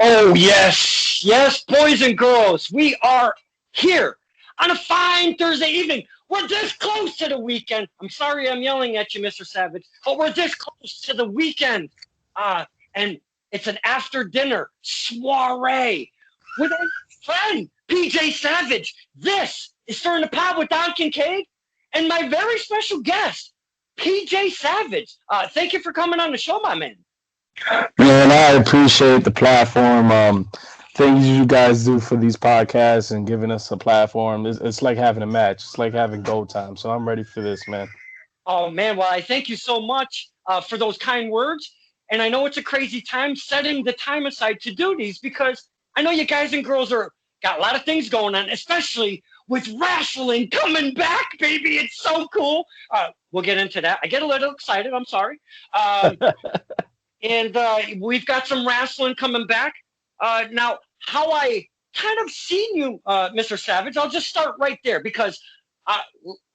Oh, yes. Yes, boys and girls, we are here on a fine Thursday evening. We're this close to the weekend. I'm sorry I'm yelling at you, Mr. Savage, but we're this close to the weekend. Uh, and it's an after dinner soiree with our friend, PJ Savage. This is Stirring the Pot with Don Kincaid and my very special guest, PJ Savage. Thank you for coming on the show, my man. Man, I appreciate the platform. Things you guys do for these podcasts and giving us a platform. It's like having a match. It's like having go time. So I'm ready for this, man. Oh man, well I thank you so much for those kind words, and I know it's a crazy time setting the time aside to do these because I know you guys and girls are got a lot of things going on, especially with wrestling coming back, baby. It's so cool. We'll get into that. I get a little excited. I'm sorry. Um, and we've got some wrestling coming back. Now, how I kind of seen you, Mr. Savage, I'll just start right there because I,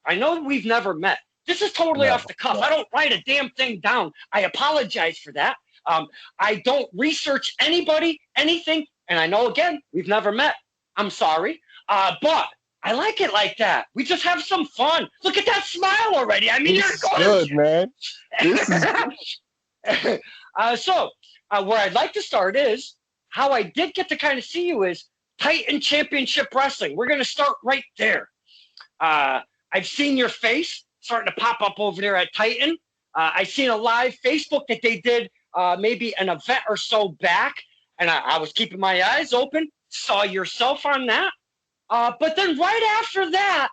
I know we've never met. This is totally off No. the cuff. I don't write a damn thing down. I apologize for that. I don't research anybody, anything, and I know again we've never met. I'm sorry, but I like it like that. We just have some fun. Look at that smile already. I mean, This you're is good, man. This is gorgeous. Where I'd like to start is how I did get to kind of see you is Titan Championship Wrestling. We're going to start right there. Uh, I've seen your face starting to pop up over there at Titan. I've seen a live Facebook that they did maybe an event or so back, and I was keeping my eyes open, saw yourself on that. But then right after that,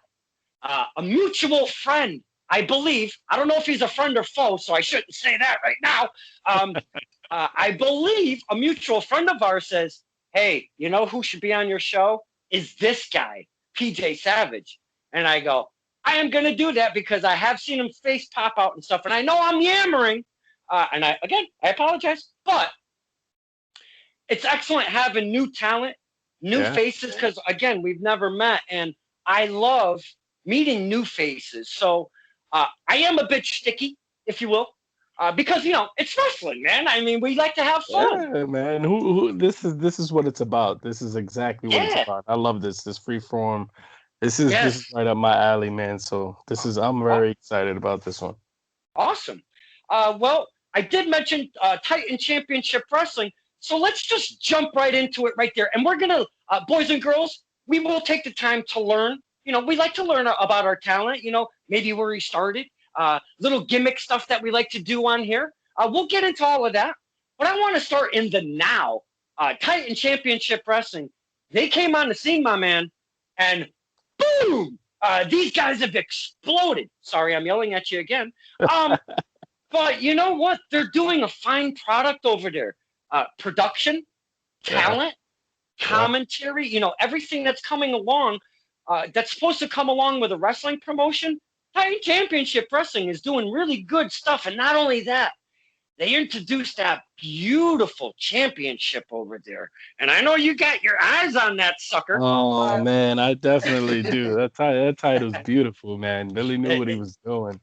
a mutual friend, I believe, I don't know if he's a friend or foe, so I shouldn't say that right now. Um, I believe a mutual friend of ours says, hey, you know who should be on your show? Is this guy, PJ Savage. And I go, I am going to do that because I have seen him face pop out and stuff. And I know I'm yammering. I apologize. But it's excellent having new talent, new yeah. faces, because, again, we've never met. And I love meeting new faces. So I am a bit sticky, if you will. Because it's wrestling, man. I mean, we like to have fun. Yeah, man. Who this is what it's about. This is exactly what it's Yeah. about. I love this free form. This is Yes. right up my alley, man. So I'm Aw- very excited about this one. Awesome. Well, I did mention Titan Championship Wrestling, so let's just jump right into it right there. And we're gonna, boys and girls, we will take the time to learn. We like to learn about our talent. Maybe where we started, little gimmick stuff that we like to do on here. We'll get into all of that, but I want to start in the now. Titan Championship Wrestling. They came on the scene, my man, and boom! These guys have exploded. Sorry, I'm yelling at you again. Um, but you know what? They're doing a fine product over there. Production, Yeah, talent, yeah. commentary, everything that's coming along, that's supposed to come along with a wrestling promotion. Titan Championship Wrestling is doing really good stuff. And not only that, they introduced that beautiful championship over there. And I know you got your eyes on that sucker. Oh Uh, man, I definitely do. That title's beautiful, man. Billy knew what he it, was doing.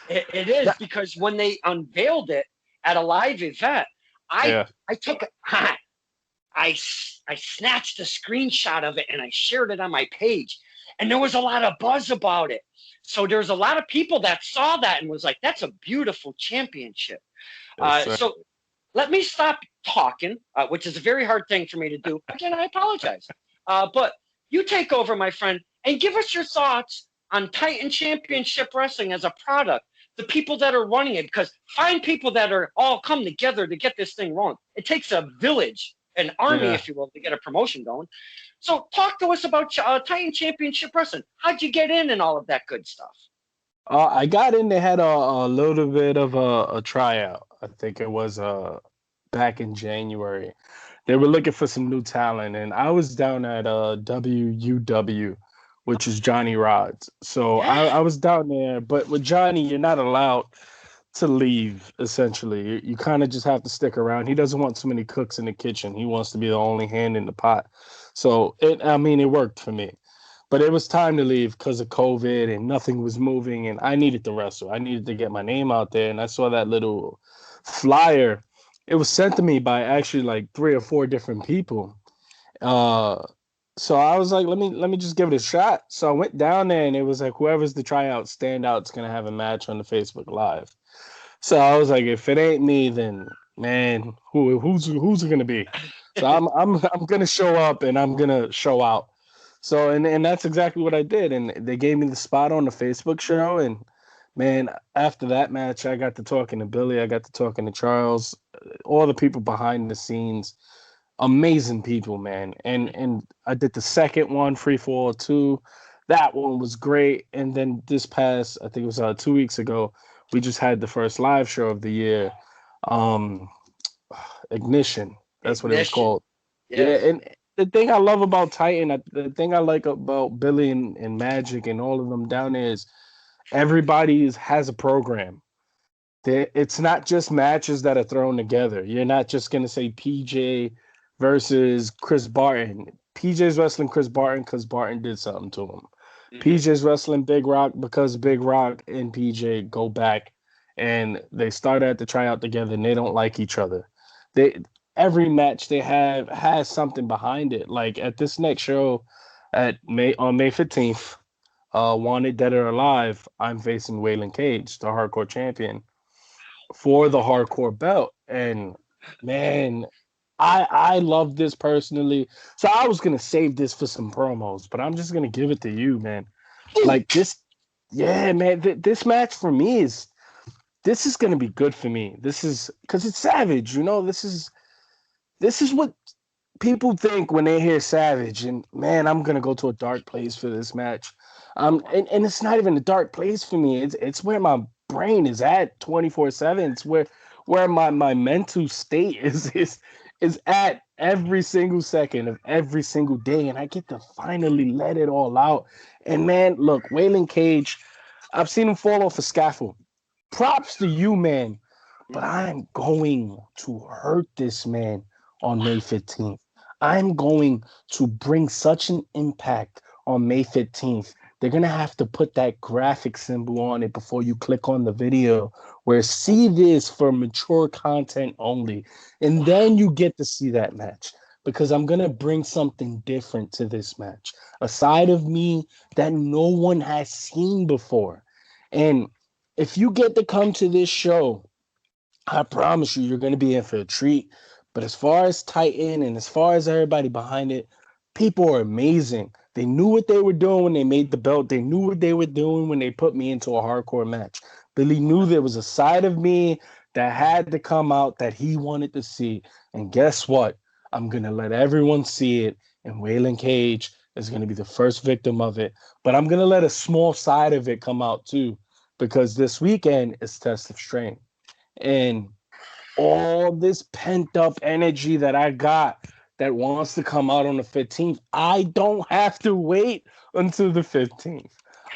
it is That, because when they unveiled it at a live event, I yeah, I took I snatched a screenshot of it and I shared it on my page, and there was a lot of buzz about it. So there's a lot of people that saw that and was like, "That's a beautiful championship." yes, sir. So let me stop talking, which is a very hard thing for me to do. Again, I apologize. But you take over, my friend, and give us your thoughts on Titan Championship Wrestling as a product, the people that are running it, because find people that are all come together to get this thing wrong. It takes a village, an army, Yeah. if you will, to get a promotion going. So talk to us about Titan Championship Wrestling. How'd you get in and all of that good stuff? I got in. They had a little bit of a tryout. I think it was back in January. They were looking for some new talent, and I was down at WUW, which is Johnny Rod's. So Yeah. I was down there, but with Johnny, you're not allowed to leave. Essentially, you kind of just have to stick around. He doesn't want too many cooks in the kitchen. He wants to be the only hand in the pot. So I mean, it worked for me. But it was time to leave because of COVID and nothing was moving, and I needed to wrestle. I needed to get my name out there, and I saw that little flyer it was sent to me by actually like 3 or 4 different people. Uh, so I was like, let me just give it a shot. So I went down there, and it was like whoever's the tryout standout's gonna have a match on the Facebook Live. So I was like, if it ain't me, then man, who's it gonna be? So I'm gonna show up and I'm gonna show out. So and that's exactly what I did. And they gave me the spot on the Facebook show. And man, after that match, I got to talking to Billy, I got to talking to Charles, all the people behind the scenes. Amazing people, man. And I did the second one, Free for All 2. That one was great. And then this past, I think it was 2 weeks ago, we just had the first live show of the year. Um Ignition. That's what it was Ignition. called. Yeah, Yes. and the thing I love about Titan, the thing I like about Billy and Magic and all of them down there is has a program. It's not just matches that are thrown together. You're not just gonna say PJ versus Chris Barton. PJ's wrestling Chris Barton because Barton did something to him. Hmm. PJ's wrestling Big Rock because Big Rock and PJ go back and they started to try out together and they don't like each other. They Every match they have has something behind it. Like at this next show at May 15th, Wanted Dead or Alive, I'm facing Waylon Cage, the hardcore champion, for the hardcore belt. And man, I love this personally. So I was gonna save this for some promos, but I'm just gonna give it to you, man. Like this, yeah, man. This match for me is gonna be good for me. This is because it's Savage, you know. This is what people think when they hear Savage, and man, I'm gonna go to a dark place for this match. And it's not even a dark place for me. It's where my brain is at 24/7. It's where my mental state is at every single second of every single day, and I get to finally let it all out. And man, look, Waylon Cage, I've seen him fall off a scaffold. Props to you, man. But I'm going to hurt this man on May 15th. I'm going to bring such an impact on May 15th. They're going to have to put that graphic symbol on it before you click on the video where see this for mature content only. And then you get to see that match because I'm going to bring something different to this match, a side of me that no one has seen before. And if you get to come to this show, I promise you, you're going to be in for a treat. But as far as Titan and as far as everybody behind it, people are amazing. They knew what they were doing when they made the belt. They knew what they were doing when they put me into a hardcore match. Billy knew there was a side of me that had to come out that he wanted to see. And guess what? I'm going to let everyone see it. And Waylon Cage is going to be the first victim of it. But I'm going to let a small side of it come out too, because this weekend is Test of Strength. And all this pent up energy that I got that wants to come out on the 15th, I don't have to wait until the 15th.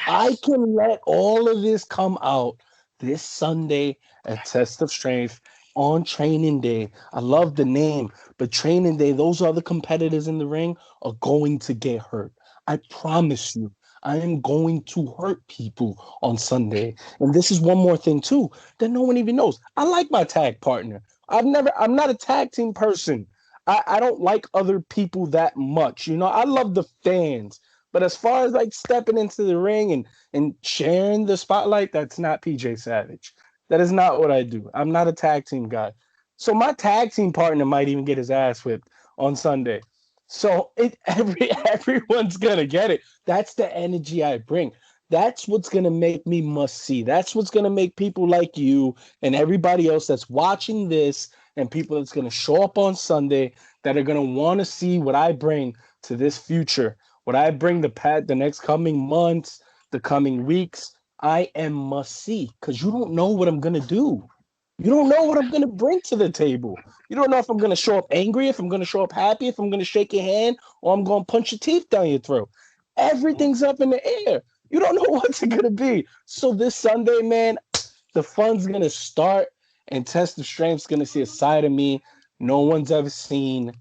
I can let all of this come out this Sunday at Test of Strength on Training Day. I love the name, but Training Day, those other competitors in the ring are going to get hurt. I promise you. I am going to hurt people on Sunday. And this is one more thing too that no one even knows. I like my tag partner. I'm not a tag team person. I don't like other people that much. You know, I love the fans. But as far as like stepping into the ring and sharing the spotlight, that's not PJ Savage. That is not what I do. I'm not a tag team guy. So my tag team partner might even get his ass whipped on Sunday. So everyone's gonna get it. That's the energy I bring. That's what's gonna make me must see. That's what's gonna make people like you and everybody else that's watching this and people that's gonna show up on Sunday that are gonna want to see what I bring to this future, what I bring the next coming months, the coming weeks. I am must see because you don't know what I'm gonna do. You don't know what I'm going to bring to the table. You don't know if I'm going to show up angry, if I'm going to show up happy, if I'm going to shake your hand, or I'm going to punch your teeth down your throat. Everything's up in the air. You don't know what's it going to be. So this Sunday, man, the fun's going to start, and Test of Strength's going to see a side of me no one's ever seen.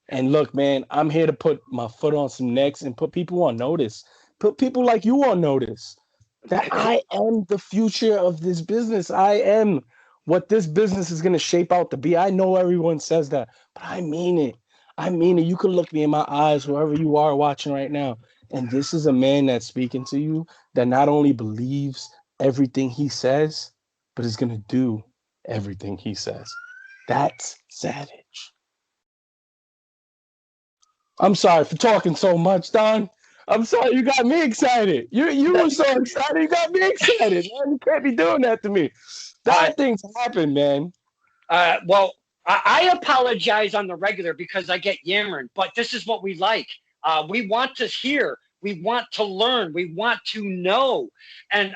And look, man, I'm here to put my foot on some necks and put people on notice. Put people like you on notice that I am the future of this business. I am what this business is going to shape out to be. I know everyone says that, but I mean it. I mean it. You can look me in my eyes, whoever you are watching right now. And this is a man that's speaking to you that not only believes everything he says, but is going to do everything he says. That's savage. I'm sorry for talking so much, Don. I'm sorry, you got me excited. You were so excited, you got me excited. Man, you can't be doing that to me. Bad things happen, man. Well, I apologize on the regular because I get yammering, but this is what we like. We want to hear. We want to learn. We want to know. And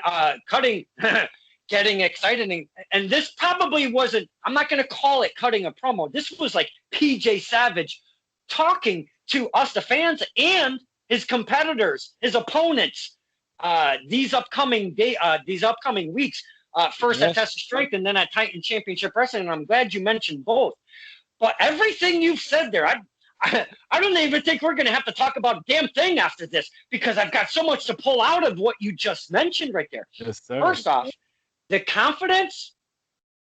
getting excited. And this probably wasn't, I'm not going to call it cutting a promo. This was like PJ Savage talking to us, the fans, and his competitors, his opponents, these upcoming weeks. First at Test of Strength and then at Titan Championship Wrestling. And I'm glad you mentioned both. But everything you've said there, I don't even think we're going to have to talk about a damn thing after this because I've got so much to pull out of what you just mentioned right there. Yes, sir. First off, the confidence,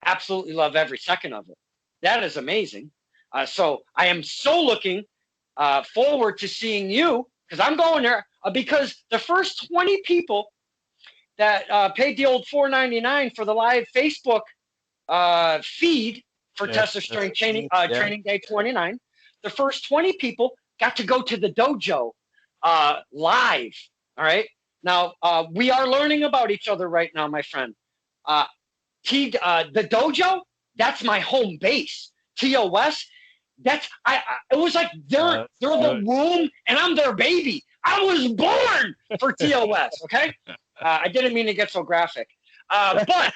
absolutely love every second of it. That is amazing. So I am so looking forward to seeing you because I'm going there because the first 20 people that paid the old $4.99 for the live Facebook feed for Test of Strength Training Day 29. The first 20 people got to go to the dojo live. All right. Now, we are learning about each other right now, my friend. The dojo, that's my home base. TOS, it was like they're the womb and I'm their baby. I was born for TOS, okay? I didn't mean to get so graphic. But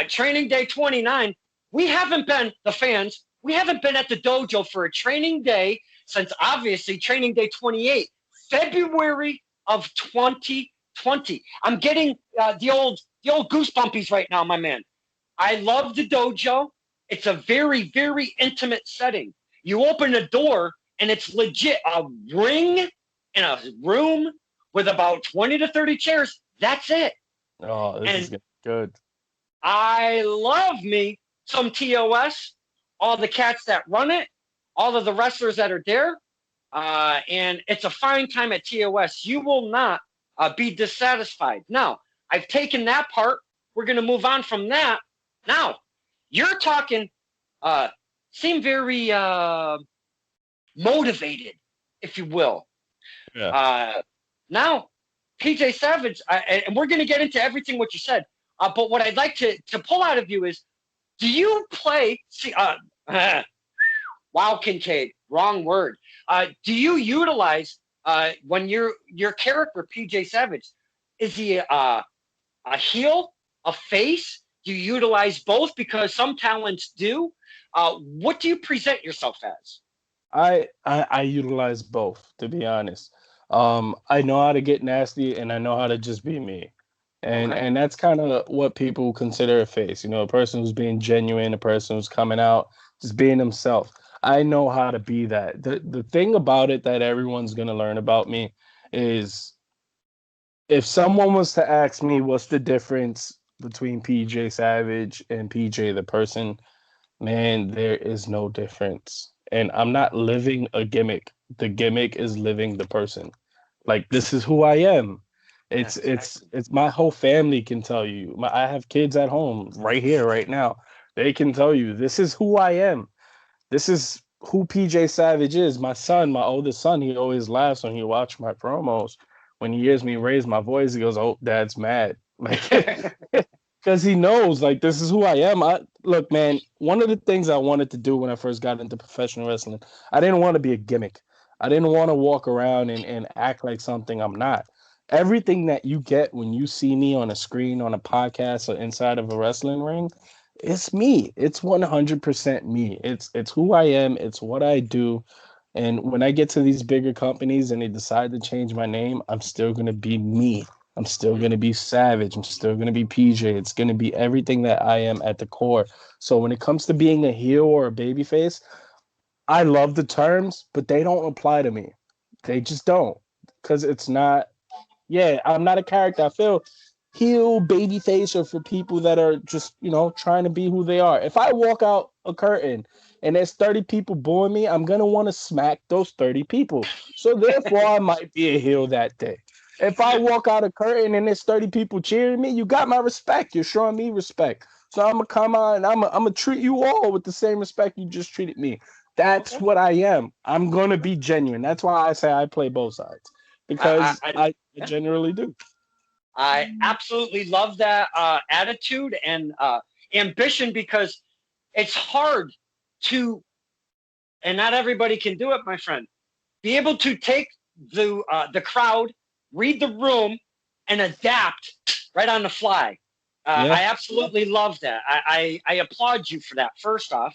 Training Day 29, we haven't been at the dojo for a training day since obviously Training Day 28, February of 2020. I'm getting the old goosebumpies right now, my man. I love the dojo. It's a very, very intimate setting. You open the door and it's legit a ring in a room with about 20 to 30 chairs. That's it. Oh, this is good. I love me some TOS, all the cats that run it, all of the wrestlers that are there. And it's a fine time at TOS. You will not be dissatisfied. Now, I've taken that part. We're going to move on from that. Now, you're talking, seem very motivated, if you will. Yeah. Now, PJ Savage, and we're going to get into everything what you said, but what I'd like to pull out of you is, do you play, wow, Kincaid, wrong word. Do you utilize, when your character, PJ Savage, is he a heel, a face? Do you utilize both? Because some talents do. What do you present yourself as? I utilize both, to be honest. I know how to get nasty and I know how to just be me. And that's kind of what people consider a face, a person who's being genuine, a person who's coming out, just being himself. I know how to be that. The thing about it that everyone's going to learn about me is if someone was to ask me what's the difference between PJ Savage and PJ the person, man, there is no difference. And I'm not living a gimmick. The gimmick is living the person. Like, this is who I am. It's my whole family can tell you. I have kids at home right here, right now. They can tell you this is who I am. This is who PJ Savage is. My son, my oldest son, he always laughs when he watches my promos. When he hears me raise my voice, he goes, "Oh, Dad's mad." Like, because he knows, like, this is who I am. Look, man, one of the things I wanted to do when I first got into professional wrestling, I didn't want to be a gimmick. I didn't want to walk around and act like something I'm not. Everything that you get when you see me on a screen, on a podcast, or inside of a wrestling ring, it's me. It's 100% me. It's who I am. It's what I do. And when I get to these bigger companies and they decide to change my name, I'm still going to be me. I'm still going to be Savage. I'm still going to be PJ. It's going to be everything that I am at the core. So when it comes to being a heel or a babyface, I love the terms, but they don't apply to me. They just don't. Because it's not, I'm not a character. I feel heel, babyface, or for people that are just, trying to be who they are. If I walk out a curtain and there's 30 people booing me, I'm going to want to smack those 30 people. So therefore, I might be a heel that day. If I walk out a curtain and there's 30 people cheering me, you got my respect. You're showing me respect. So I'm going to come out and I'm going to treat you all with the same respect you just treated me. That's what I am. I'm going to be genuine. That's why I say I play both sides, because I generally do. I absolutely love that attitude and ambition, because it's hard to, and not everybody can do it, my friend, be able to take the crowd, read the room, and adapt right on the fly. I absolutely love that. I applaud you for that, first off.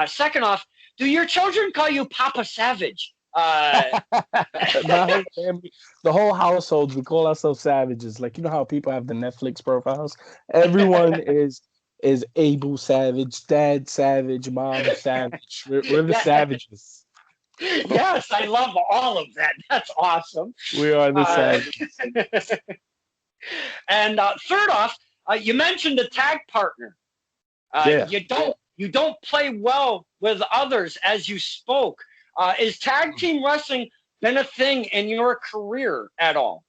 Second off, do your children call you Papa Savage? My whole family, the whole household, we call ourselves savages. Like, you know how people have the Netflix profiles? Everyone is Abel Savage, Dad Savage, Mom Savage. We're the savages. Yes, I love all of that. That's awesome. We are the savages. And third off, you mentioned a tag partner. You don't play well with others, as you spoke. Is tag team wrestling been a thing in your career at all?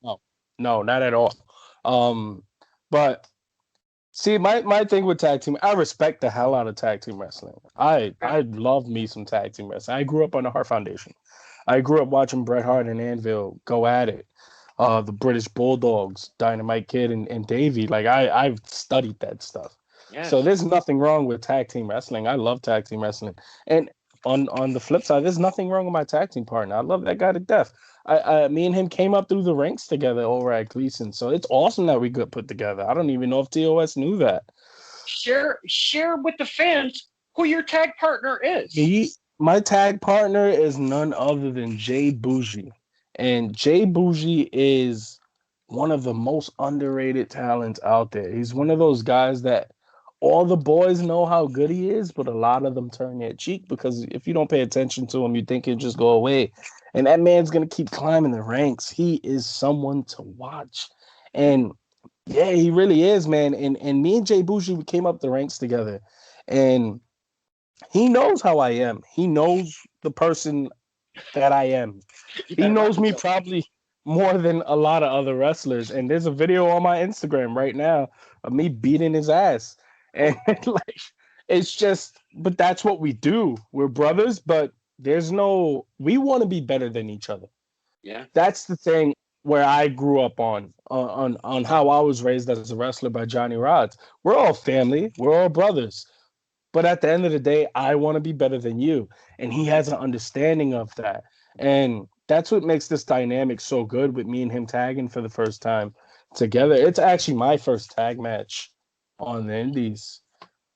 No, not at all. But see, my thing with tag team, I respect the hell out of tag team wrestling. I love me some tag team wrestling. I grew up on the Hart Foundation. I grew up watching Bret Hart and Anvil go at it. The British Bulldogs, Dynamite Kid and Davey. Like, I've studied that stuff. Yes. So there's nothing wrong with tag team wrestling. I love tag team wrestling. And on the flip side, there's nothing wrong with my tag team partner. I love that guy to death. Me and him came up through the ranks together over at Gleason. So it's awesome that we got put together. I don't even know if TOS knew that. Share with the fans who your tag partner is. My tag partner is none other than Jay Bougie. And Jay Bougie is one of the most underrated talents out there. He's one of those guys that all the boys know how good he is, but a lot of them turn their cheek, because if you don't pay attention to him, you think he'll just go away. And that man's going to keep climbing the ranks. He is someone to watch. And yeah, he really is, man. And me and Jay Bougie, we came up the ranks together. And he knows how I am. He knows the person that I am. He knows me probably more than a lot of other wrestlers. And there's a video on my Instagram right now of me beating his ass. And like, it's just, but that's what we do. We're brothers, but we want to be better than each other. Yeah. That's the thing where I grew up on how I was raised as a wrestler by Johnny Rods. We're all family. We're all brothers. But at the end of the day, I want to be better than you. And he has an understanding of that. And that's what makes this dynamic so good, with me and him tagging for the first time together. It's actually my first tag match on the Indies.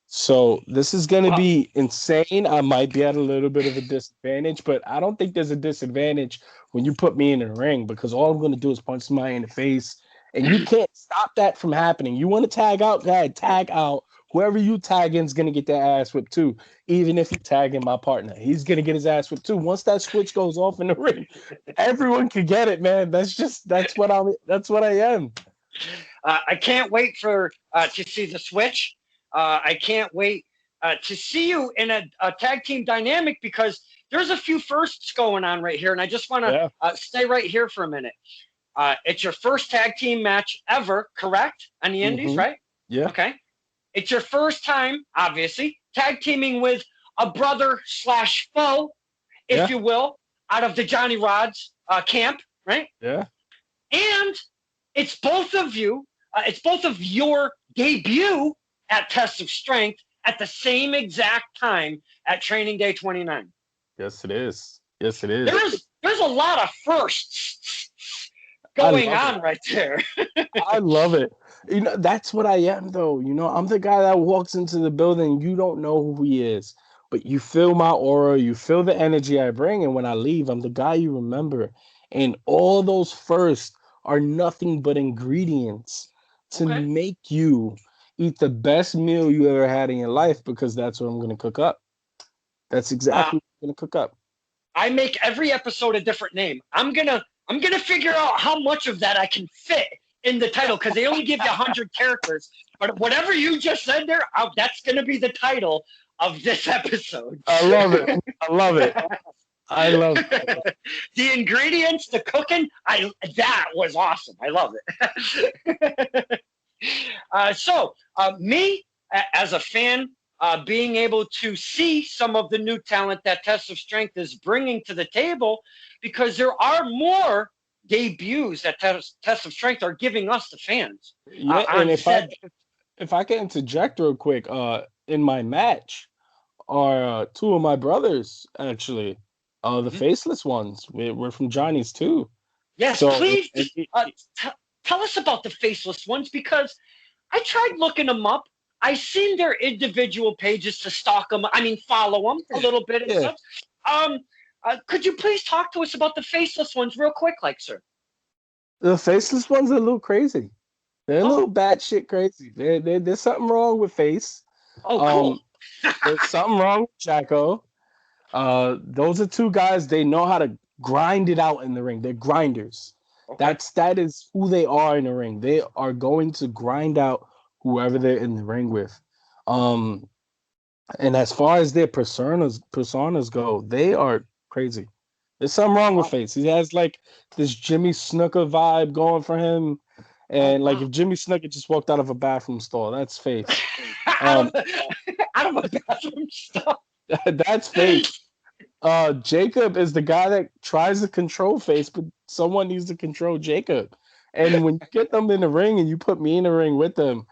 So this is going to be insane. I might be at a little bit of a disadvantage, but I don't think there's a disadvantage when you put me in the ring, because all I'm going to do is punch somebody in the face, and you can't stop that from happening. You want to tag out, guy, tag out. Whoever you tag in is going to get their ass whipped too. Even if you tag in my partner, he's going to get his ass whipped too. Once that switch goes off in the ring, everyone can get it, man. That's what I am. I can't wait to see the switch. I can't wait to see you in a tag team dynamic, because there's a few firsts going on right here. And I just want to stay right here for a minute. It's your first tag team match ever, correct? On the Indies, right? Yeah. Okay. It's your first time, obviously, tag teaming with a brother/foe, if you will, out of the Johnny Rods camp, right? Yeah. And it's both of you. It's both of your debut at Test of Strength at the same exact time at Training Day 29. Yes, it is. Yes, it is. There's a lot of firsts going on right there. I love it. That's what I am, though. I'm the guy that walks into the building. You don't know who he is, but you feel my aura. You feel the energy I bring. And when I leave, I'm the guy you remember. And all those firsts are nothing but ingredients to make you eat the best meal you ever had in your life, because that's what I'm going to cook up. That's exactly what I'm going to cook up. I make every episode a different name. I'm gonna figure out how much of that I can fit in the title because they only give you 100 characters. But whatever you just said there, that's going to be the title of this episode. I love it. I love it. I love it. The ingredients, the cooking, that was awesome. I love it. Me, as a fan, being able to see some of the new talent that Test of Strength is bringing to the table, because there are more debuts that Test of Strength are giving us, the fans. Yeah, and if I can interject real quick, in my match are two of my brothers actually, the faceless ones. We're from Johnny's too. Yes, so, please tell us about the faceless ones, because I tried looking them up. I seen their individual pages to stalk them. I mean, follow them a little bit and such. Could you please talk to us about the faceless ones real quick, sir? The faceless ones are a little crazy. They're a little batshit crazy. There's something wrong with Face. Oh, cool. There's something wrong with Jacko. Those are two guys. They know how to grind it out in the ring. They're grinders. Okay. That is who they are in the ring. They are going to grind out whoever they're in the ring with. And as far as their personas go, they are crazy. There's something wrong with Face. He has like this Jimmy Snuka vibe going for him. And like if Jimmy Snuka just walked out of a bathroom stall, that's Face. Out of a bathroom stall. That's Face. Jacob is the guy that tries to control Face, but someone needs to control Jacob. And when you get them in the ring and you put me in the ring with them,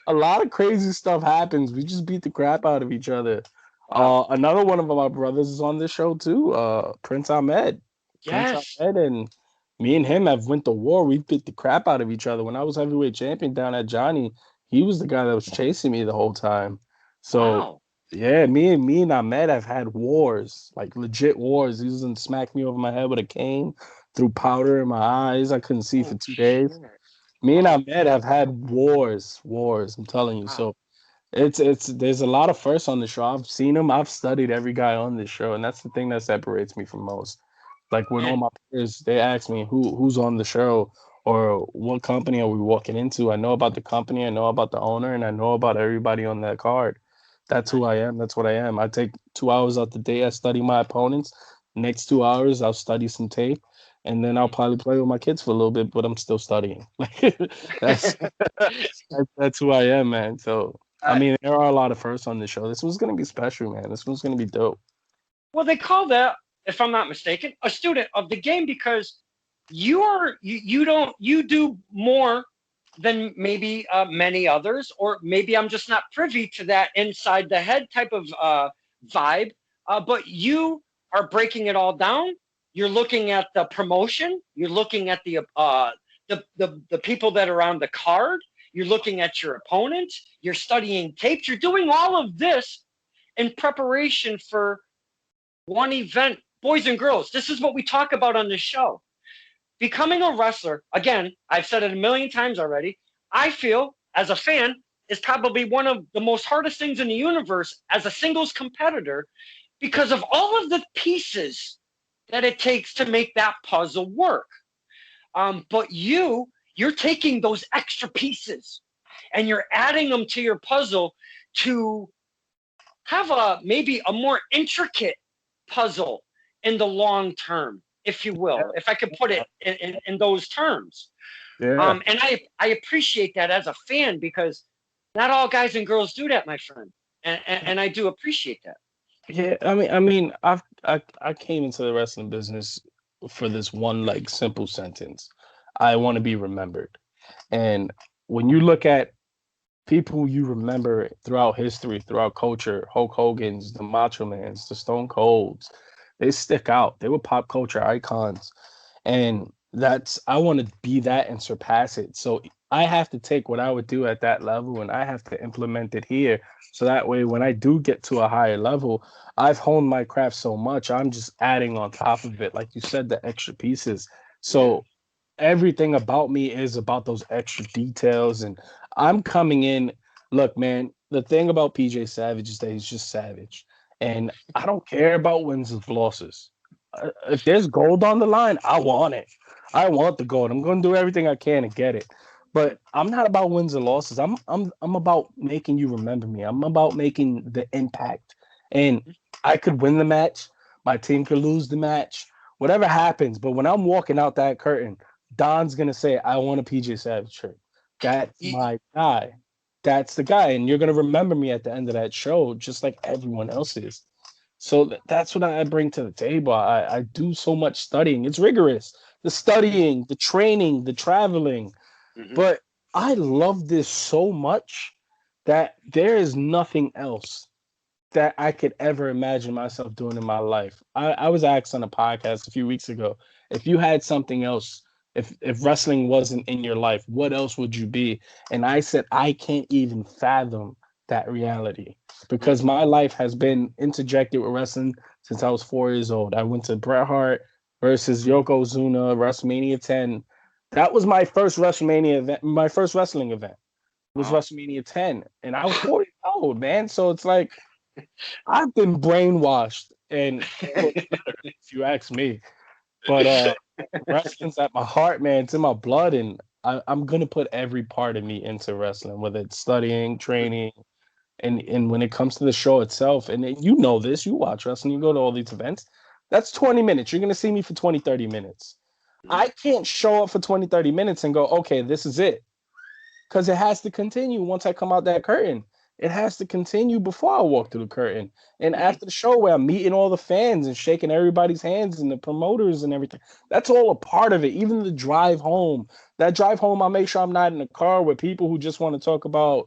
a lot of crazy stuff happens. We just beat the crap out of each other. Wow. Another one of my brothers is on this show too, Prince Ahmed. Yes. Prince Ahmed, and me and him have went to war. We beat the crap out of each other. When I was heavyweight champion down at Johnny, he was the guy that was chasing me the whole time. So yeah, me and Ahmed have had wars, like legit wars. He was gonna smack me over my head with a cane, threw powder in my eyes. I couldn't see for 2 days. Me and Ahmed have had wars. I'm telling you. So it's there's a lot of firsts on the show. I've seen them. I've studied every guy on this show, and that's the thing that separates me from most. Like when all my peers, they ask me who's on the show or what company are we walking into. I know about the company, I know about the owner, and I know about everybody on that card. That's who I am. That's what I am. I take 2 hours out the day. I study my opponents. Next 2 hours, I'll study some tape, and then I'll probably play with my kids for a little bit. But I'm still studying. that's who I am, man. So I mean, there are a lot of firsts on this show. This one's gonna be special, man. This one's gonna be dope. Well, they call that, if I'm not mistaken, a student of the game, because you do more than maybe many others, or maybe I'm just not privy to that inside the head type of vibe. But you are breaking it all down. You're looking at the promotion. You're looking at the people that are on the card. You're looking at your opponents. You're studying tapes. You're doing all of this in preparation for one event. Boys and girls, this is what we talk about on this show. Becoming a wrestler, again, I've said it a million times already, I feel, as a fan, is probably one of the most hardest things in the universe as a singles competitor, because of all of the pieces that it takes to make that puzzle work. But you're taking those extra pieces and you're adding them to your puzzle to have maybe a more intricate puzzle in the long term, if you will, if I could put it in those terms. Yeah. And I appreciate that as a fan, because not all guys and girls do that, my friend. And I do appreciate that. Yeah, I mean, I came into the wrestling business for this one like simple sentence: I want to be remembered. And when you look at people you remember throughout history, throughout culture, Hulk Hogan's, the Macho Man's, the Stone Colds, they stick out. They were pop culture icons. And I want to be that and surpass it. So I have to take what I would do at that level and I have to implement it here. So that way, when I do get to a higher level, I've honed my craft so much, I'm just adding on top of it. Like you said, the extra pieces. So everything about me is about those extra details. And I'm coming in, look, man, the thing about PJ Savage is that he's just savage. And I don't care about wins and losses. If there's gold on the line, I want it. I want the gold. I'm going to do everything I can to get it. But I'm not about wins or losses. I'm about making you remember me. I'm about making the impact. And I could win the match, my team could lose the match, whatever happens. But when I'm walking out that curtain, Don's gonna say, "I want a PJ Savage shirt." That's Y- my guy. That's the guy, and you're gonna remember me at the end of that show, just like everyone else is. So that's what I bring to the table. I do so much studying. It's rigorous. The studying, the training, the traveling, mhm. but I love this so much that there is nothing else that I could ever imagine myself doing in my life. I was asked on a podcast a few weeks ago, if you had something else, if wrestling wasn't in your life, what else would you be? And I said, I can't even fathom that reality because my life has been interjected with wrestling since I was 4 years old. I went to Bret Hart versus Yokozuna, WrestleMania 10. That was my first WrestleMania event, my first wrestling event was Wow. WrestleMania 10. And I was 40 years old, man. So it's like I've been brainwashed and for the better, if you ask me. But wrestling's at my heart, man. It's in my blood, and I'm gonna put every part of me into wrestling, whether it's studying, training, and when it comes to the show itself. And you know this, you watch wrestling, you go to all these events. That's 20 minutes. You're gonna see me for 20, 30 minutes. I can't show up for 20, 30 minutes and go, okay, this is it because it has to continue once I come out that curtain. It has to continue before I walk through the curtain. And after the show, where I'm meeting all the fans and shaking everybody's hands and the promoters and everything, that's all a part of it. Even the drive home. That drive home, I make sure I'm not in a car with people who just want to talk about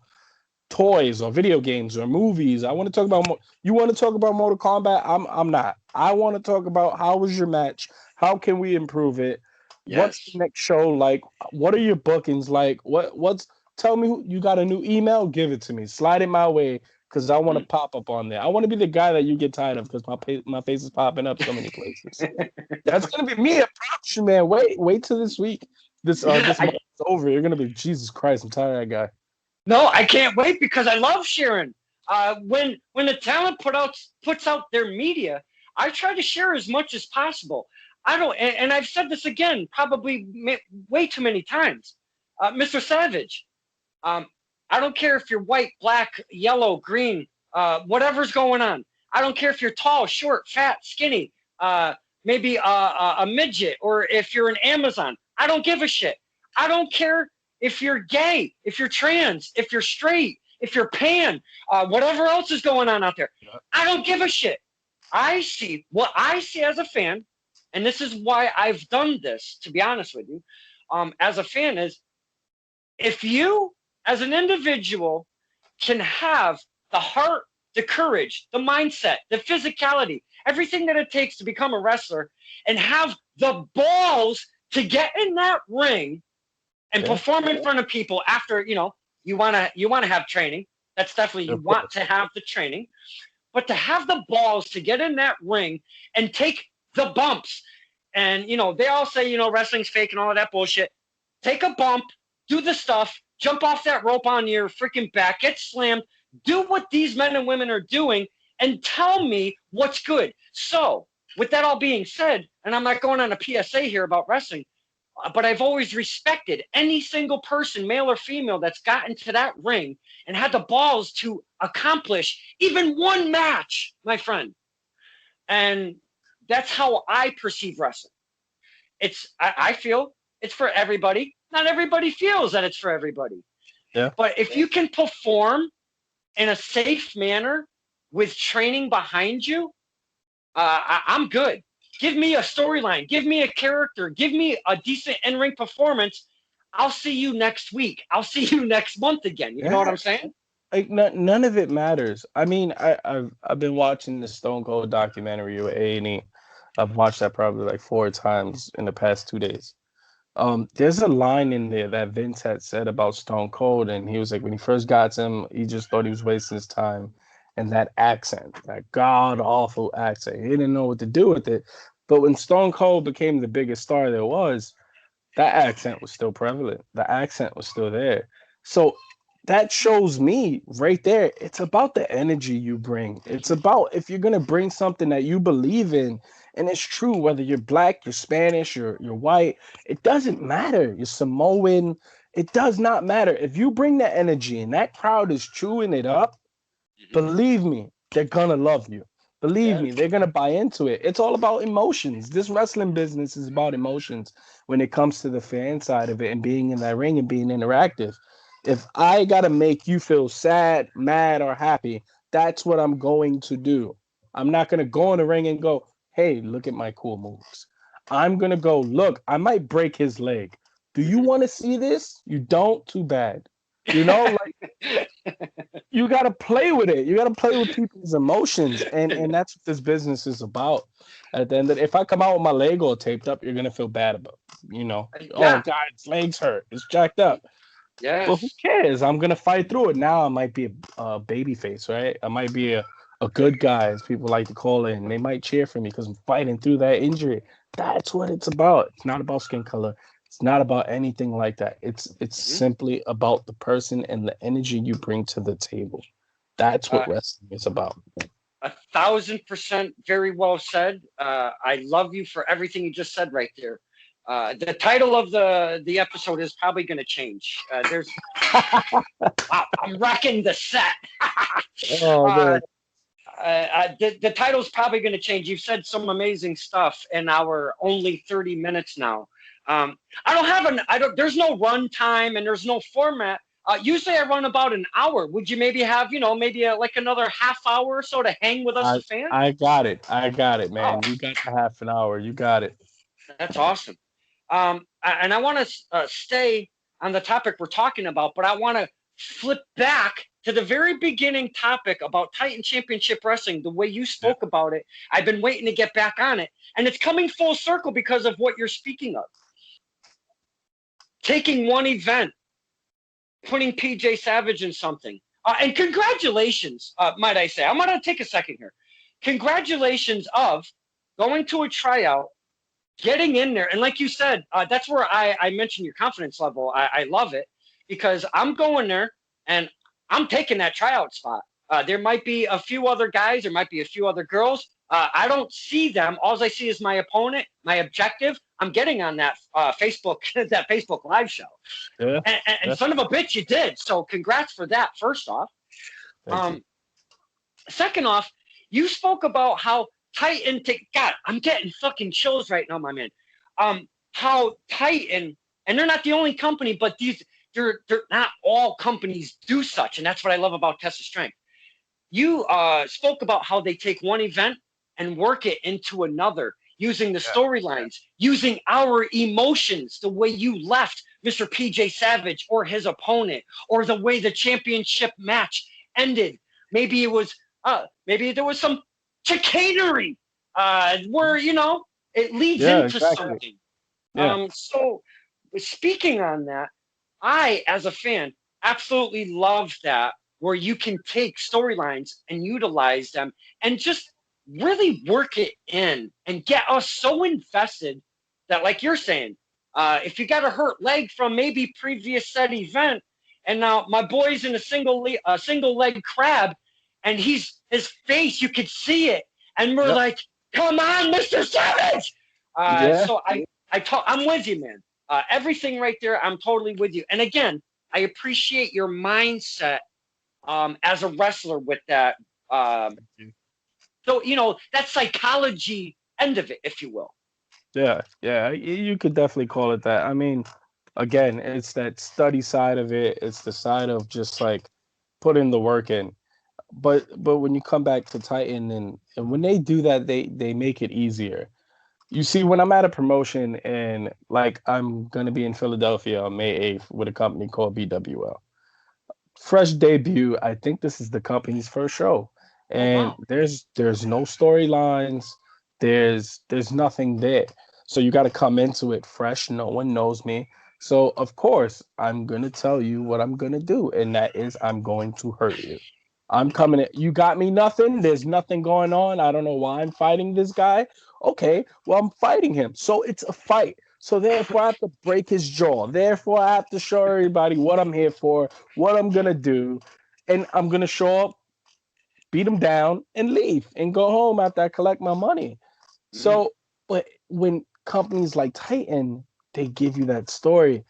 toys or video games or movies. I want to talk about. You want to talk about Mortal Kombat? I'm not. I want to talk about how was your match? How can we improve it? What's the Yes. next show like? What are your bookings like? What's tell me you got a new email? Give it to me. Slide it my way because I want to Mm. pop up on there. I want to be the guy that you get tired of because my face is popping up so many places. That's gonna be me. I promise you, man. Wait till this week. This I, month is over. You're gonna be Jesus Christ. I'm tired of that guy. no, I can't wait because I love sharing. When the talent puts out their media, I try to share as much as possible. I don't, and I've said this again, probably way too many times. Mr. Savage, um, I don't care if you're white, black, yellow, green, whatever's going on. I don't care if you're tall, short, fat, skinny, maybe a midget, or if you're an Amazon. I don't give a shit. I don't care if you're gay, if you're trans, if you're straight, if you're pan, whatever else is going on out there. I don't give a shit. I see what I see as a fan, and this is why I've done this, to be honest with you, as a fan, is if you, as an individual, can have the heart, the courage, the mindset, the physicality, everything that it takes to become a wrestler, and have the balls to get in that ring and Yeah, perform in front of people after, you want to have training. That's definitely, you of want course. to have the training, but to have the balls to get in that ring and take the bumps. And they all say, wrestling's fake and all of that bullshit. Take a bump, do the stuff, jump off that rope on your freaking back, get slammed, do what these men and women are doing, and tell me what's good. So, with that all being said, and I'm not going on a PSA here about wrestling, but I've always respected any single person, male or female, that's gotten to that ring and had the balls to accomplish even one match, my friend. And that's how I perceive wrestling. I feel it's for everybody. Not everybody feels that it's for everybody. Yeah. But if you can perform in a safe manner with training behind you, I'm good. Give me a storyline. Give me a character. Give me a decent in-ring performance. I'll see you next week. I'll see you next month again. You know what Yeah. I'm saying? Like none of it matters. I mean, I've been watching the Stone Cold documentary with A&E. I've watched that probably like 4 times in the past 2 days. There's a line in there that Vince had said about Stone Cold, and he was like, when he first got to him, he just thought he was wasting his time. And that accent, that god awful accent, he didn't know what to do with it. But when Stone Cold became the biggest star there was, that accent was still prevalent. The accent was still there. So that shows me right there, it's about the energy you bring. It's about if you're gonna bring something that you believe in, and it's true whether you're black, you're Spanish, you're white, it doesn't matter. You're Samoan. It does not matter. If you bring that energy and that crowd is chewing it up, believe me, they're gonna love you. Believe Yeah. me, they're gonna buy into it. It's all about emotions. This wrestling business is about emotions when it comes to the fan side of it and being in that ring and being interactive. If I gotta make you feel sad, mad, or happy, that's what I'm going to do. I'm not gonna go in the ring and go, hey, look at my cool moves. I'm gonna go, look, I might break his leg. Do you want to see this? You don't? Too bad. You know, like you got to play with it. You got to play with people's emotions, and that's what this business is about. At the end of if I come out with my leg all taped up, you're gonna feel bad about, oh Yeah. God, his legs hurt, it's jacked up. But who Yes. cares? I'm gonna fight through it. Now I might be a baby face, right? I might be a good guy, as people like to call it, and they might cheer for me because I'm fighting through that injury. That's what it's about. It's not about skin color. It's not about anything like that. It's Mhm. simply about the person and the energy you bring to the table. That's Uh, what wrestling is about. 1,000% very well said. I love you for everything you just said right there. The title of the episode is probably going to change. Wow, I'm wrecking the set. Oh uh, man. the title's probably going to change. You've said some amazing stuff in our only 30 minutes now. I don't have an, I don't, there's no run time and there's no format. Usually I run about an hour. Would you maybe have, maybe like another half hour or so to hang with us, I the fans? I got it. I got it, Oh, man. You got the half an hour. You got it. that's awesome. And I want to stay on the topic we're talking about, but I want to flip back to the very beginning topic about Titan Championship Wrestling, the way you Yeah. spoke about it. I've been waiting to get back on it. And it's coming full circle because of what you're speaking of. Taking one event, putting PJ Savage in something. And congratulations, might I say. I'm going to take a second here. Congratulations of going to a tryout, getting in there. And like you said, that's where I mentioned your confidence level. I love it because I'm going there and I'm taking that tryout spot. There might be a few other guys, there might be a few other girls. I don't see them. All I see is my opponent, my objective. I'm getting on that Facebook, that Facebook live show. Yeah. And Yeah. son of a bitch, you did. So congrats for that, first off. Thank you. Um, Second off, you spoke about how Titan, God, I'm getting fucking chills right now, my man. How Titan, and they're not the only company, but they're not all companies do such, and that's what I love about Test of Strength. You spoke about how they take one event and work it into another, using the storylines, using our emotions, the way you left Mr. PJ Savage or his opponent, or the way the championship match ended. Maybe it was, maybe there was some chicanery where, it leads Yeah, into exactly. something. Yeah. So speaking on that, I, as a fan, absolutely love that where you can take storylines and utilize them and just really work it in and get us so invested that, like you're saying, if you got a hurt leg from maybe previous said event, and now my boy's in a single leg crab, and his face, you could see it, and we're Yep. like, "Come on, Mr. Savage!" Yeah. I'm with you, man. Everything right there, I'm totally with you. And again, I appreciate your mindset as a wrestler with that. Um, Thank you. so, that psychology end of it, if you will. Yeah. Yeah. You could definitely call it that. I mean, again, it's that study side of it. It's the side of just like putting the work in. But when you come back to Titan and when they do that, they make it easier. You see, when I'm at a promotion and like I'm gonna be in Philadelphia on May 8th with a company called BWL. Fresh debut. I think this is the company's first show. Oh, And wow. there's no storylines. There's nothing there. So you gotta come into it fresh. No one knows me. So of course I'm gonna tell you what I'm gonna do, and that is I'm going to hurt you. I'm coming in. You got me nothing. There's nothing going on. I don't know why I'm fighting this guy. Okay, well, I'm fighting him. So it's a fight. So therefore, I have to break his jaw. Therefore, I have to show everybody what I'm here for, what I'm gonna do, and I'm gonna show up, beat him down, and leave and go home after I collect my money. Mhm. So, but when companies like Titan, they give you that story.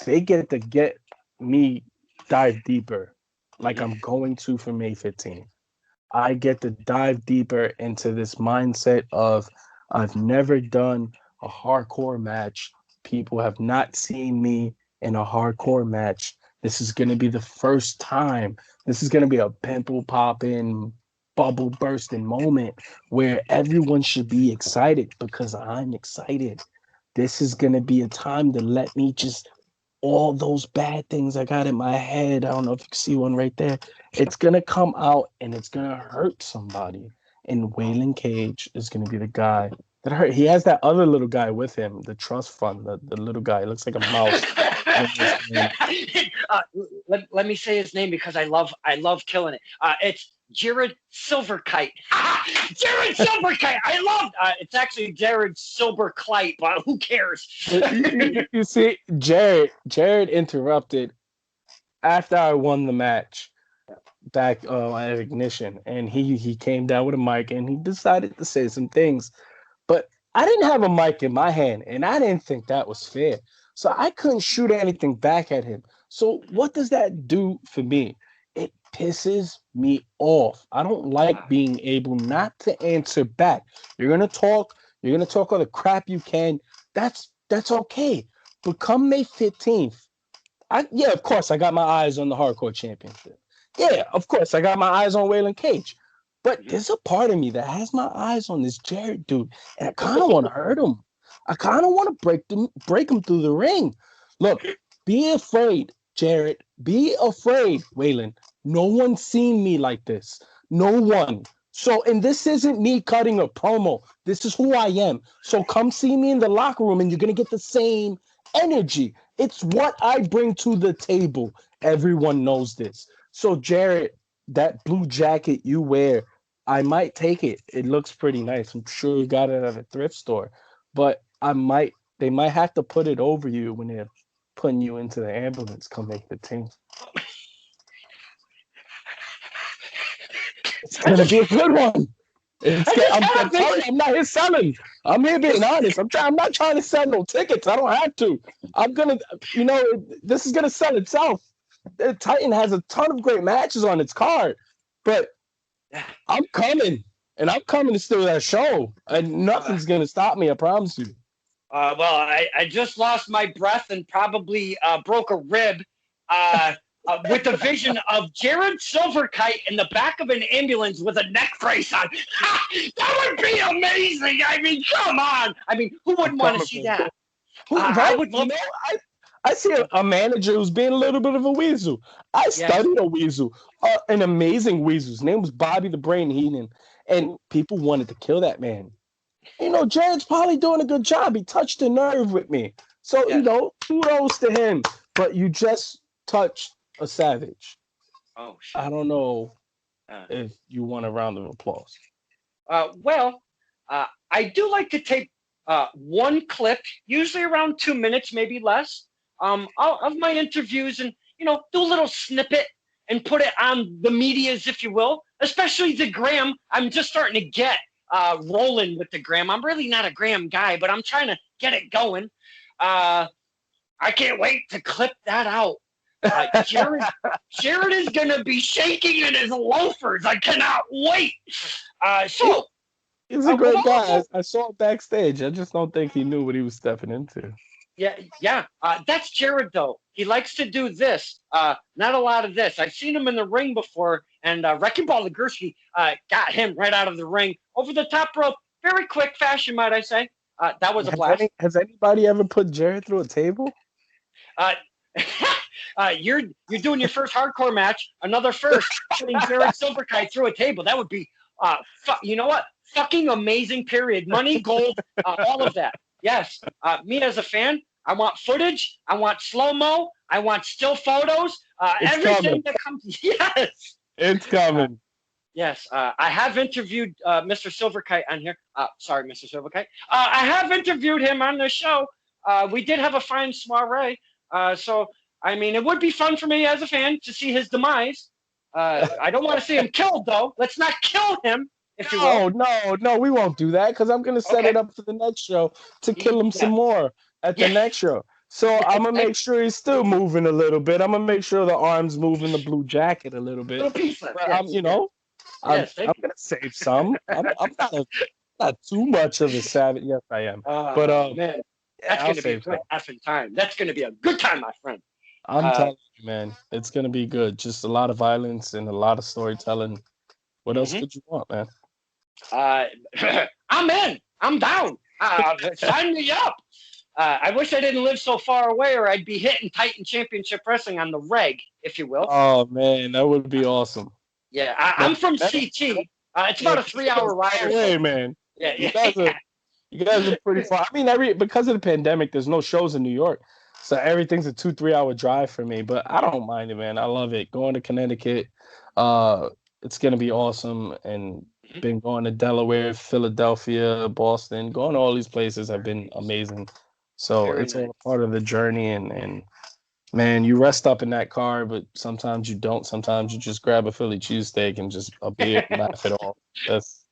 they get to get me dive deeper, like Yeah. I'm going to for May 15th. I get to dive deeper into this mindset of I've never done a hardcore match. People have not seen me in a hardcore match. This is going to be the first time. This is going to be a pimple popping, bubble bursting moment where everyone should be excited because I'm excited. This is going to be a time to let me just all those bad things I got in my head. I don't know if you can see one right there. It's gonna come out and it's gonna hurt somebody. And Waylon Cage is gonna be the guy that hurt. He has that other little guy with him, the trust fund, the little guy. He looks like a mouse. uh, let me say his name because I love killing it. It's Jared Silverkite. Jared Silverkite. I love. It's actually Jared Silverkite, but who cares? You see, Jared interrupted after I won the match back at Ignition, and he came down with a mic and he decided to say some things, but I didn't have a mic in my hand, and I didn't think that was fair. So I couldn't shoot anything back at him. So what does that do for me? It pisses me off. I don't like being able not to answer back. You're gonna talk all the crap you can. That's okay. But come May 15th, yeah, of course, I got my eyes on the hardcore championship. Yeah, of course, I got my eyes on Waylon Cage. But there's a part of me that has my eyes on this Jared dude, and I kind of want to hurt him. I kind of want to break him through the ring. Look, be afraid, Jared. Be afraid, Waylon. No one's seen me like this. No one. So, and this isn't me cutting a promo. This is who I am. So come see me in the locker room, and you're gonna get the same energy. It's what I bring to the table. Everyone knows this. So, Jared, that blue jacket you wear, I might take it. It looks pretty nice. I'm sure you got it at a thrift store, but they might have to put it over you when they're putting you into the ambulance. Come make the team. It's gonna be a good one. I'm telling you, I'm not here selling. I'm here being honest. I'm not trying to sell no tickets. I don't have to. I'm gonna, this is gonna sell itself. Titan has a ton of great matches on its card, but I'm coming, and I'm coming to steal that show, and nothing's gonna stop me. I promise you. Well, I just lost my breath and probably broke a rib with the vision of Jared Silverkite in the back of an ambulance with a neck brace on. That would be amazing. I mean, come on. I mean, who wouldn't want to see that? I would love. I see a manager who's being a little bit of a weasel. I studied a weasel, an amazing weasel. His name was Bobby the Brain Heenan, and people wanted to kill that man. Jared's probably doing a good job. He touched a nerve with me. So, kudos to him. But you just touched a savage. Oh, shit. I don't know if you want a round of applause. Well, I do like to take one clip, usually around 2 minutes, maybe less, of my interviews and, do a little snippet and put it on the medias, if you will, especially the gram. I'm just starting to get rolling with the gram. I'm really not a gram guy, but I'm trying to get it going. I can't wait to clip that out. Jared is going to be shaking in his loafers. I cannot wait. He's a great guy. I saw him backstage. I just don't think he knew what he was stepping into. Yeah. That's Jared, though. He likes to do this. Not a lot of this. I've seen him in the ring before, and Wrecking Ball Legursky got him right out of the ring over the top rope. Very quick fashion, might I say. That was a blast. Has anybody ever put Jared through a table? You're doing your first hardcore match. Another first, putting Jared Silverkite through a table. That would be, you know what? Fucking amazing. Period. Money, gold, all of that. Yes. Me as a fan, I want footage. I want slow mo. I want still photos. Everything that comes. Yes. It's coming. Yes. I have interviewed Mr. Silverkite on here. Sorry, Mr. Silverkite. I have interviewed him on the show. We did have a fine soiree. So, I mean, it would be fun for me as a fan to see his demise. I don't want to see him killed, though. Let's not kill him, if you will. No, we won't do that because I'm going to set it up for the next show to kill him some more at the next show. So I'm gonna make sure he's still moving a little bit. I'm gonna make sure the arms move in the blue jacket a little bit. Little piece left. But Yes. I'm Yes. Thank you. gonna save some. I'm not too much of a savage. Yes, I am. But Man, yeah, that's I'll gonna be a save good some. effing time. That's gonna be a good time, my friend. I'm Uh, telling you, man, it's gonna be good. Just a lot of violence and a lot of storytelling. What else mhm. could you want, man? uh, I'm in. I'm down. Sign me up. I wish I didn't live so far away, or I'd be hitting Titan Championship Wrestling on the reg, if you will. Oh man, that would be awesome. Yeah, Man, I'm from that, CT. It's yeah, about a you guys 3-hour are ride far or so. away, man. Yeah, You guys yeah. are you guys are pretty far. I mean, because of the pandemic, there's no shows in New York, so everything's a 2-3 hour drive for me. But I don't mind it, man. I love it. Going to Connecticut, it's gonna be awesome. And been going to Delaware, Philadelphia, Boston, going to all these places have been amazing. So Very it's nice. all a part of the journey. And man, you rest up in that car, but sometimes you don't. Sometimes you just grab a Philly cheesesteak and just a beer and laugh it off. That's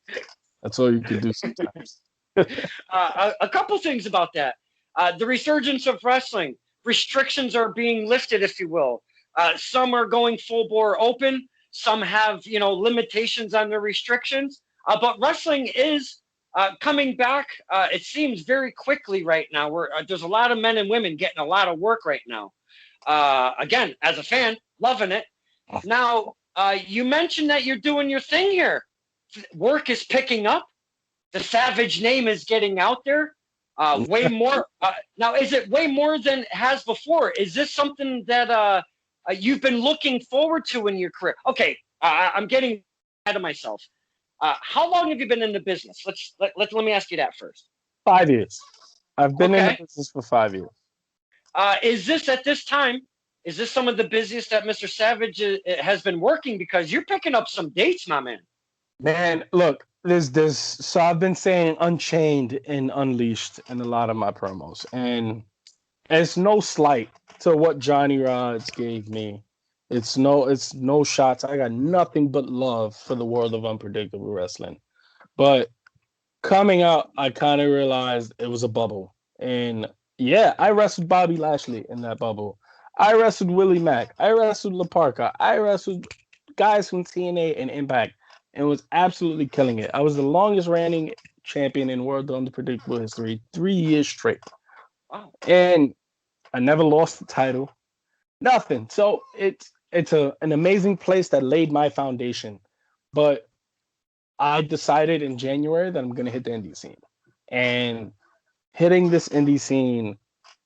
that's all you can do sometimes. A couple things about that. The resurgence of wrestling. Restrictions are being lifted, if you will. Some are going full bore open. Some have, limitations on their restrictions. But wrestling is coming back. It seems very quickly right now. Where there's a lot of men and women getting a lot of work right now. Again, as a fan, loving it. Now, you mentioned that you're doing your thing here. Work is picking up. The Savage name is getting out there. Way more. Now, is it way more than it has before? Is this something that you've been looking forward to in your career? Okay, I'm getting ahead of myself. How long have you been in the business? Let me ask you that first. 5 years. I've been in the Okay. business for 5 years. Is this at this time? Is this some of the busiest that Mr. Savage has been working? Because you're picking up some dates, my man. Man, look, there's so I've been saying Unchained and Unleashed in a lot of my promos, and it's no slight to what Johnny Rods gave me. It's no shots. I got nothing but love for the world of unpredictable wrestling. But coming out, I kind of realized it was a bubble. And yeah, I wrestled Bobby Lashley in that bubble. I wrestled Willie Mack. I wrestled La Parka. I wrestled guys from TNA and Impact and was absolutely killing it. I was the longest reigning champion in World Unpredictable history, 3 years straight. Wow. And I never lost the title. Nothing. So it's an amazing place that laid my foundation. But I decided in January that I'm gonna hit the indie scene. And hitting this indie scene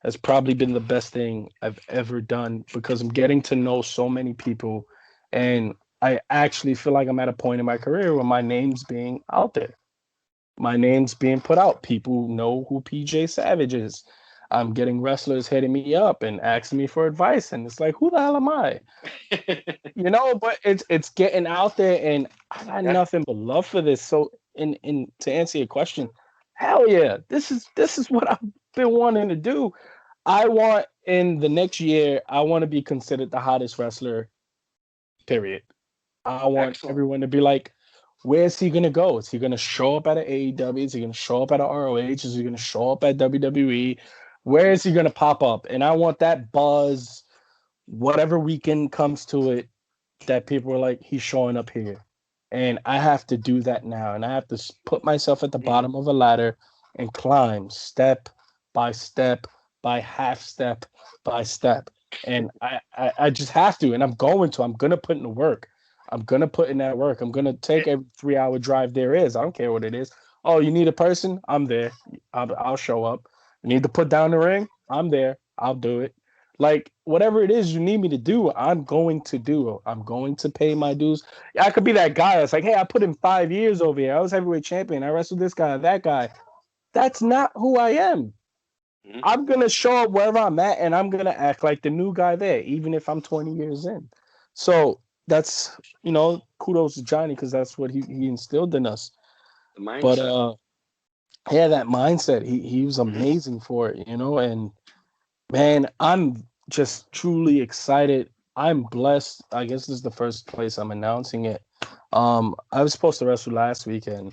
has probably been the best thing I've ever done because I'm getting to know so many people and I actually feel like I'm at a point in my career where my name's being out there. My name's being put out. People know who PJ Savage is. I'm getting wrestlers hitting me up and asking me for advice, and it's like, who the hell am I? But it's getting out there, and I got Yeah. nothing but love for this. So, in to answer your question, hell yeah, this is what I've been wanting to do. I want in the next year, I want to be considered the hottest wrestler. Period. I want Excellent. everyone to be like, where's he gonna go? Is he gonna show up at an AEW? Is he gonna show up at a ROH? Is he gonna show up at WWE? Where is he gonna pop up? And I want that buzz, whatever weekend comes to it, that people are like, he's showing up here. And I have to do that now. And I have to put myself at the bottom of a ladder and climb step by step, by half step by step. And I just have to. And I'm going to. I'm going to put in the work. I'm going to put in that work. I'm going to take every 3 hour drive there is. I don't care what it is. Oh, you need a person? I'm there. I'll show up. You need to put down the ring? I'm there. I'll do it. Like whatever it is you need me to do, I'm going to do. I'm going to pay my dues. I could be that guy that's like, hey, I put in 5 years over here. I was heavyweight champion. I wrestled this guy, that guy. That's not who I am. Mhm. I'm gonna show up wherever I'm at, and I'm gonna act like the new guy there, even if I'm 20 years in. So that's kudos to Johnny because that's what he instilled in us. The But mindset. yeah, that mindset. He was amazing for it, and man, I'm just truly excited. I'm blessed. I guess this is the first place I'm announcing it. I was supposed to wrestle last weekend,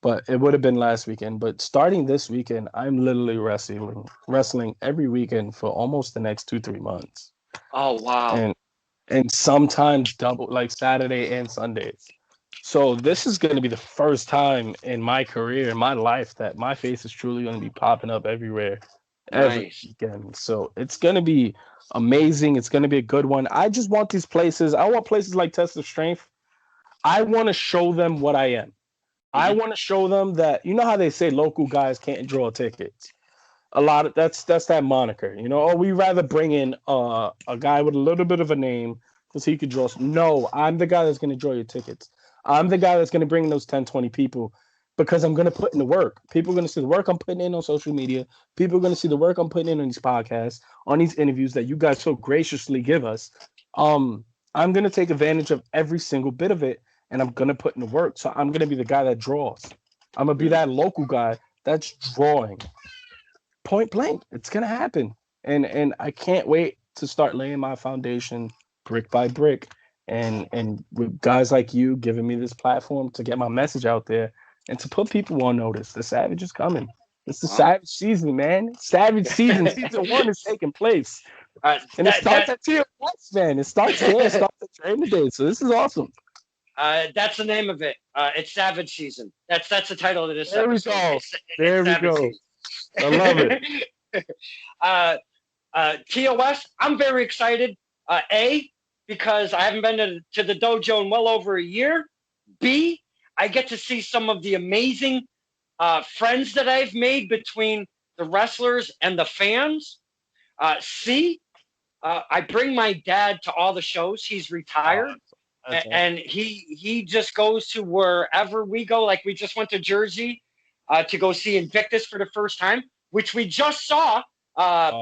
but it would have been last weekend. But starting this weekend, I'm literally wrestling every weekend for almost the next 2-3 months, Oh wow. and sometimes double, like Saturday and Sundays. So this is going to be the first time in my career, in my life, that my face is truly going to be popping up everywhere, every Nice. weekend. So it's going to be amazing. It's going to be a good one. I just want these places. I want places like Test of Strength. I want to show them what I am. I Mhm. want to show them that, you know how they say local guys can't draw tickets. A lot of that's that moniker, or we rather bring in a guy with a little bit of a name because he could draw. No, I'm the guy that's going to draw your tickets. I'm the guy that's going to bring in those 10, 20 people because I'm going to put in the work. People are going to see the work I'm putting in on social media. People are going to see the work I'm putting in on these podcasts, on these interviews that you guys so graciously give us. I'm going to take advantage of every single bit of it, and I'm going to put in the work. So I'm going to be the guy that draws. I'm going to be that local guy that's drawing. Point blank, it's gonna happen, and I can't wait to start laying my foundation brick by brick, and with guys like you giving me this platform to get my message out there and to put people on notice. The Savage is coming. It's the Wow. Savage season, man. Savage season. Season 1 is taking place, and it starts at TOS, man. It starts there. It starts at training day. So this is awesome. That's the name of it. It's Savage Season. That's the title of this There we episode. go. It's There we Savage go. Season. I love it. TOS, I'm very excited. A, because I haven't been to the dojo in well over a year. B, I get to see some of the amazing friends that I've made between the wrestlers and the fans. C, I bring my dad to all the shows. He's retired. And he just goes to wherever we go. Like we just went to Jersey to go see Invictus for the first time, which we just saw.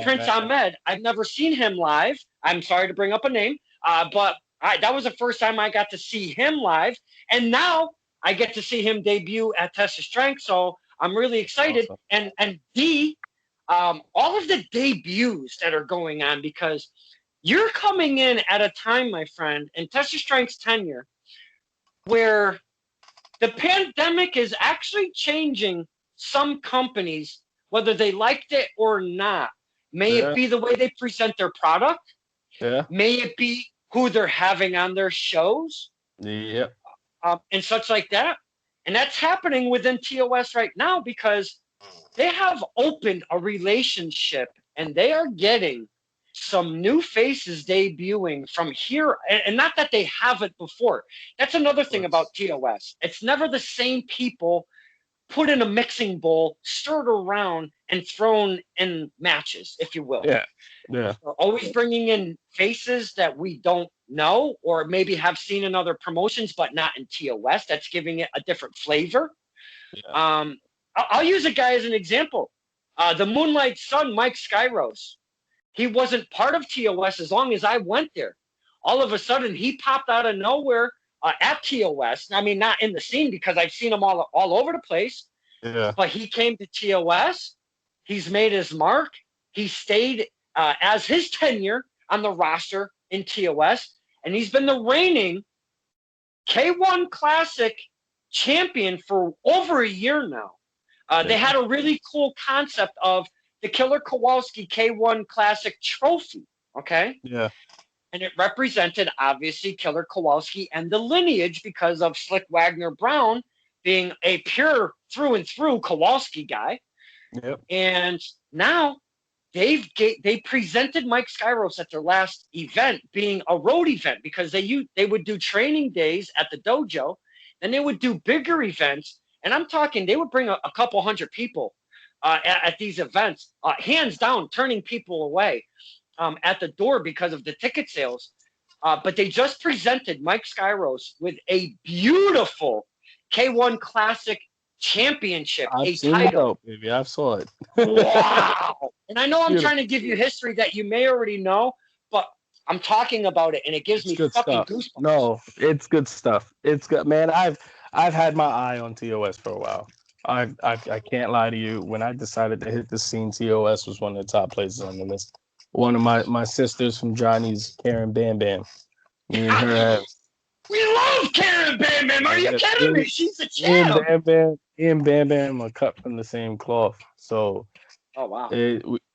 Prince Ahmed. I've never seen him live. I'm sorry to bring up a name, but that was the first time I got to see him live. And now I get to see him debut at Test of Strength. So I'm really excited. Awesome. And D, all of the debuts that are going on, because you're coming in at a time, my friend, in Test of Strength's tenure, where the pandemic is actually changing some companies, whether they liked it or not. May it be the way they present their product. Yeah. May it be who they're having on their shows. Yeah. And such like that. And that's happening within TOS right now because they have opened a relationship and they are getting some new faces debuting from here, and not that they haven't before. That's another thing about TOS. It's never the same people put in a mixing bowl, stirred around, and thrown in matches, if you will. Yeah. We're always bringing in faces that we don't know or maybe have seen in other promotions, but not in TOS. That's giving it a different flavor. Yeah. I'll use a guy as an example. The Moonlight Sun, Mike Skyros. He wasn't part of TOS as long as I went there. All of a sudden, he popped out of nowhere at TOS. I mean, not in the scene because I've seen him all over the place. Yeah. But he came to TOS. He's made his mark. He stayed as his tenure on the roster in TOS. And he's been the reigning K1 Classic champion for over a year now. They had a really cool concept of the Killer Kowalski K1 Classic Trophy, okay? Yeah. And it represented, obviously, Killer Kowalski and the lineage because of Slick Wagner Brown being a pure through and through Kowalski guy. Yep. And now they presented Mike Skyros at their last event being a road event because they would do training days at the dojo, and they would do bigger events. And I'm talking, they would bring a couple hundred people at these events, hands down, turning people away at the door because of the ticket sales. But they just presented Mike Skyros with a beautiful K1 Classic Championship, I've seen title. It, baby. I saw it. Wow. And I know I'm trying to give you history that you may already know, but I'm talking about it, and it gives me fucking goosebumps. No, it's good stuff. It's good, man. I've had my eye on TOS for a while. I can't lie to you. When I decided to hit the scene, TOS was one of the top places on the list. One of my sisters from Johnny's, Karen Bam Bam. Me and her have. We love Karen Bam Bam. Are you kidding me? She's a champ. Bam Bam, me and Bam Bam are cut from the same cloth. So Oh wow.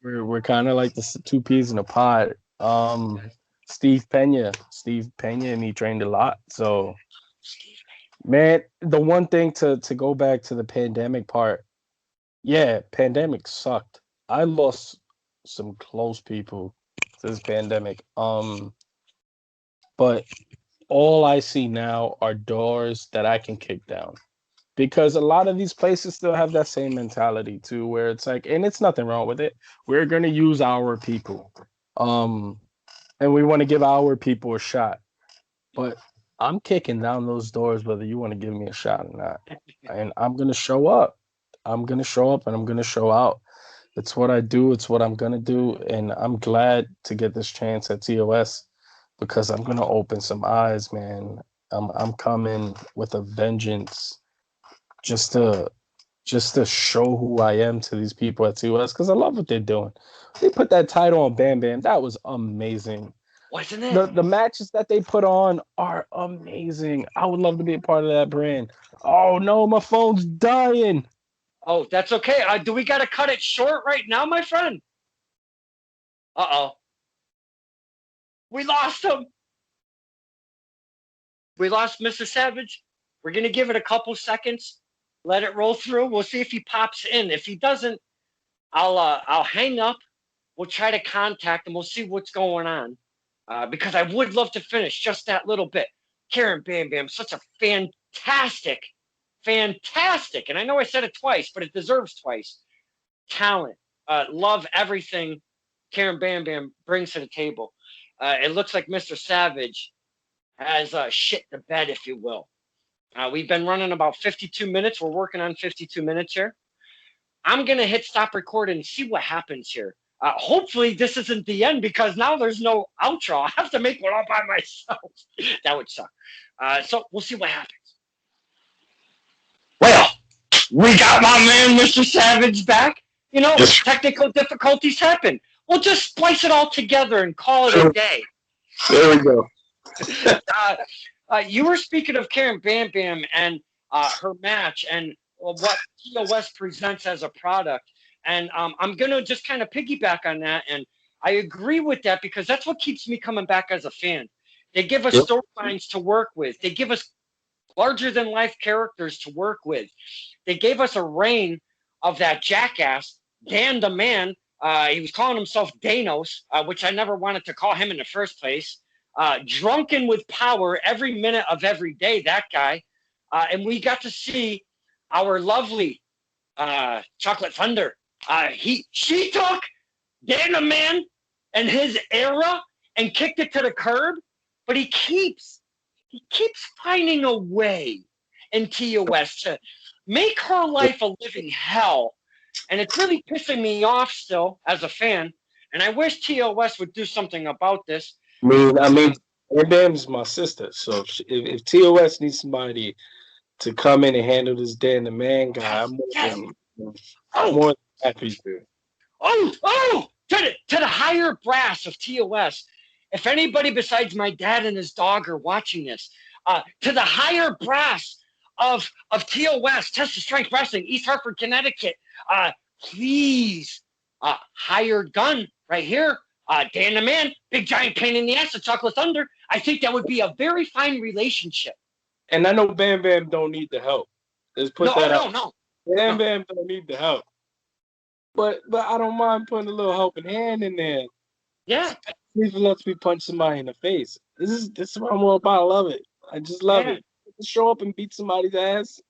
we're kind of like the two peas in a pod. Steve Pena, and he trained a lot. So man, the one thing to go back to the pandemic part, yeah, pandemic sucked. I lost some close people to this pandemic. But all I see now are doors that I can kick down because a lot of these places still have that same mentality too, where it's like, and it's nothing wrong with it. We're gonna use our people, um, and we want to give our people a shot. But I'm kicking down those doors whether you want to give me a shot or not, and I'm gonna show up. I'm gonna show up and I'm gonna show out. It's what I do. It's what I'm gonna do, and I'm glad to get this chance at TOS because I'm gonna open some eyes, man. I'm coming with a vengeance just to show who I am to these people at TOS because I love what they're doing. They put that title on Bam Bam. That was amazing. Wasn't it? The matches that they put on are amazing. I would love to be a part of that brand. Oh no, my phone's dying. Oh, that's okay. Do we got to cut it short right now, my friend? Uh-oh. We lost him. We lost Mr. Savage. We're going to give it a couple seconds. Let it roll through. We'll see if he pops in. If he doesn't, I'll hang up. We'll try to contact him. We'll see what's going on. Because I would love to finish just that little bit. Karen Bam Bam, such a fantastic, and I know I said it twice, but it deserves twice. Talent. Love everything Karen Bam Bam brings to the table. It looks like Mr. Savage has shit the bed, if you will. We've been running about 52 minutes. We're working on 52 minutes here. I'm going to hit stop record and see what happens here. Hopefully this isn't the end because now there's no outro. I have to make one all by myself. That would suck. So we'll see what happens. Well, we got my man, Mr. Savage, back. You know, yes. Technical difficulties happen. We'll just splice it all together and call it a day. There we go. You were speaking of Karen Bam Bam and her match and what TOS presents as a product. And I'm going to just kind of piggyback on that. And I agree with that because that's what keeps me coming back as a fan. They give us storylines to work with. They give us larger-than-life characters to work with. They gave us a reign of that jackass, Dan the Man. He was calling himself Danos, which I never wanted to call him in the first place. Drunken with power every minute of every day, that guy. And we got to see our lovely Chocolate Thunder. She took Dan the Man and his era and kicked it to the curb, but he keeps finding a way in TOS to make her life a living hell. And it's really pissing me off still as a fan. And I wish TOS would do something about this. I mean, Bam Bam's my sister. So if TOS needs somebody to come in and handle this Dan the Man guy, I'm more than happy to. To the higher brass of TOS. If anybody besides my dad and his dog are watching this, to the higher brass of TOS, Test of Strength Wrestling, East Hartford, Connecticut, please, hired gun right here, Dan the Man, big giant pain in the ass of Chocolate Thunder. I think that would be a very fine relationship. And I know Bam Bam don't need the help. Let's put that out. No. Bam Bam don't need the help. But I don't mind putting a little helping hand in there. Yeah. Even lets me punch somebody in the face. This is what I'm all about. I love it. I just love it. Show up and beat somebody's ass.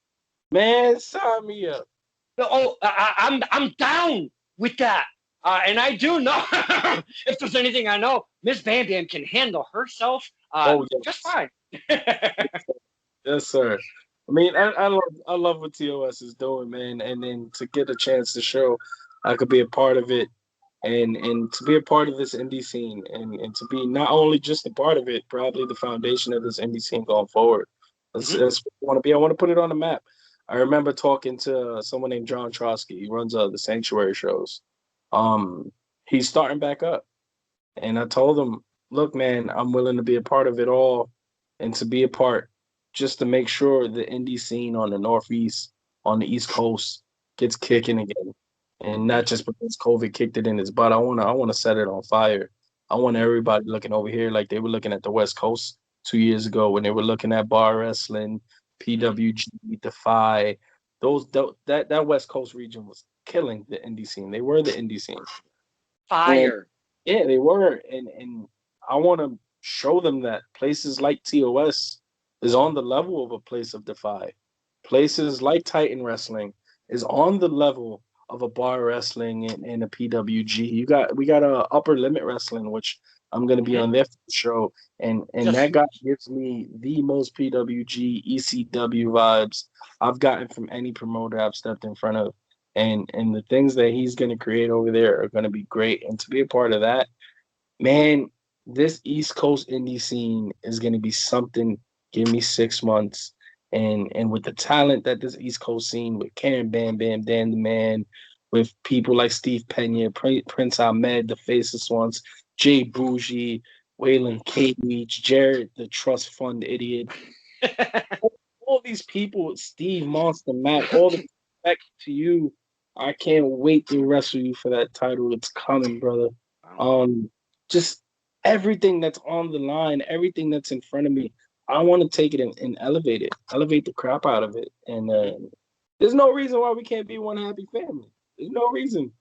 Man, sign me up. I'm down with that. And I do know if there's anything I know, Miss Bam Bam can handle herself just fine. Yes, sir. I mean, I love what TOS is doing, man. And then to get a chance to show I could be a part of it and to be a part of this indie scene and to be not only just a part of it, probably the foundation of this indie scene going forward. That's what I want to be. I want to put it on the map. I remember talking to someone named John Trotsky. He runs the Sanctuary shows. He's starting back up. And I told him, look, man, I'm willing to be a part of it all and to be a part just to make sure the indie scene on the Northeast on the East Coast gets kicking again. And not just because COVID kicked it in his butt. I wanna set it on fire. I want everybody looking over here like they were looking at the West Coast 2 years ago when they were looking at bar wrestling, PWG, Defy. That West Coast region was killing the indie scene. They were the indie scene. And Fire. yeah, they were. And I want to show them that places like TOS is on the level of a place of Defy. Places like Titan Wrestling is on the level of a bar wrestling and a PWG. We got a upper limit wrestling, which I'm gonna be on their show, and that Just guy gives me the most PWG ECW vibes I've gotten from any promoter I've stepped in front of. And the things that he's gonna create over there are gonna be great. And to be a part of that, man, this East Coast indie scene is gonna be something. Give me 6 months. And with the talent that this East Coast scene with Karen Bam Bam Dan the Man, with people like Steve Pena, Prince Ahmed, the Faceless Ones, Jay Bougie, Waylon Cage, Jared the Trust Fund Idiot, all these people, Steve Monster Mac, all the respect to you. I can't wait to wrestle you for that title. It's coming, brother. Just everything that's on the line, everything that's in front of me. I want to take it and elevate the crap out of it. And there's no reason why we can't be one happy family. There's no reason.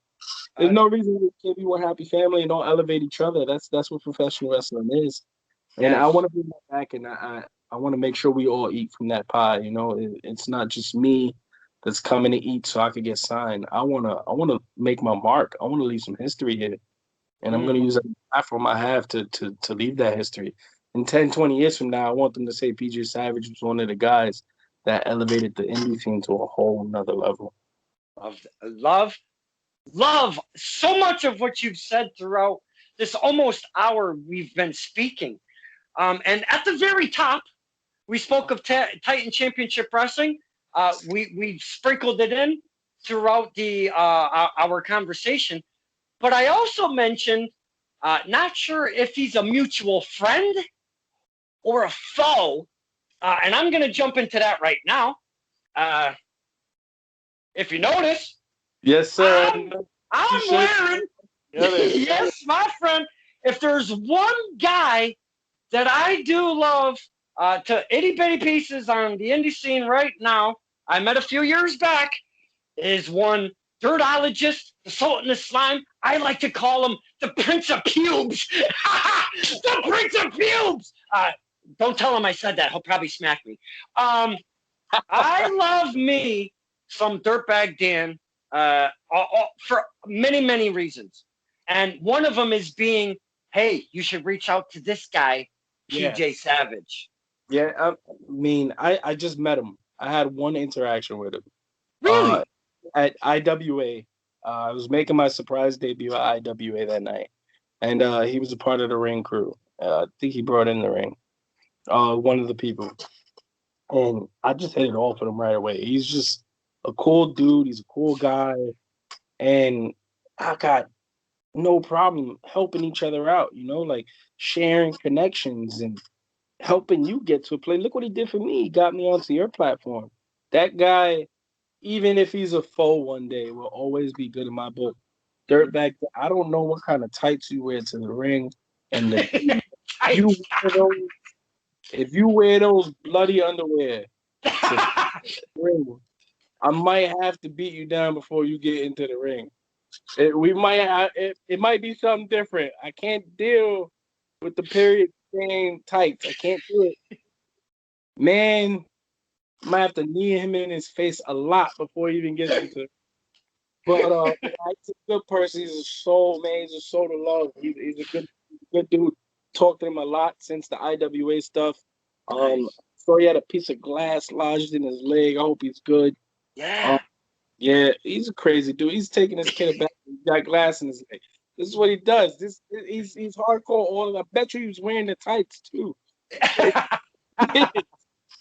There's no reason we can't be one happy family and don't elevate each other. That's what professional wrestling is. And I yes. want to bring that back, and I want to make sure we all eat from that pie. You know, it's not just me that's coming to eat so I could get signed. I wanna make my mark. I want to leave some history here, and I'm gonna use that platform I have to leave that history. In 10, 20 years from now, I want them to say PJ Savage was one of the guys that elevated the indie scene to a whole nother level. Love so much of what you've said throughout this almost hour we've been speaking. And at the very top, we spoke of Titan Championship Wrestling. We sprinkled it in throughout our conversation. But I also mentioned, not sure if he's a mutual friend or a foe. And I'm going to jump into that right now. If you notice, yes, sir. I'm wearing, yes, my friend. If there's one guy that I do love to itty bitty pieces on the indie scene right now, I met a few years back, is one dirtologist, the Sultan of Slime. I like to call him the Prince of Pubes. The Prince of Pubes. Don't tell him I said that. He'll probably smack me. I love me some Dirtbag Dan for many, many reasons. And one of them is being, hey, you should reach out to this guy, PJ Savage. Yeah, I mean, I just met him. I had one interaction with him. Really? At IWA. I was making my surprise debut at IWA that night. And he was a part of the ring crew. I think he brought in the ring. One of the people. And I just hit it off with him right away. He's just a cool dude. He's a cool guy. And I got no problem helping each other out, you know, like sharing connections and helping you get to a place. Look what he did for me. He got me onto your platform. That guy, even if he's a foe one day, will always be good in my book. Dirtbag, I don't know what kind of tights you wear to the ring. And if you wear those bloody underwear to the ring, I might have to beat you down before you get into the ring. It might be something different. I can't deal with the period thing tights. I can't do it. Man, I might have to knee him in his face a lot before he even gets into it. But he's a good person. He's a soul, man. He's a soul to love. He's a good dude. Talked to him a lot since the IWA stuff. So he had a piece of glass lodged in his leg. I hope he's good. Yeah. Yeah, he's a crazy dude. He's taking his kid back. He's got glass in his leg. This is what he does. He's hardcore. I bet you he was wearing the tights too.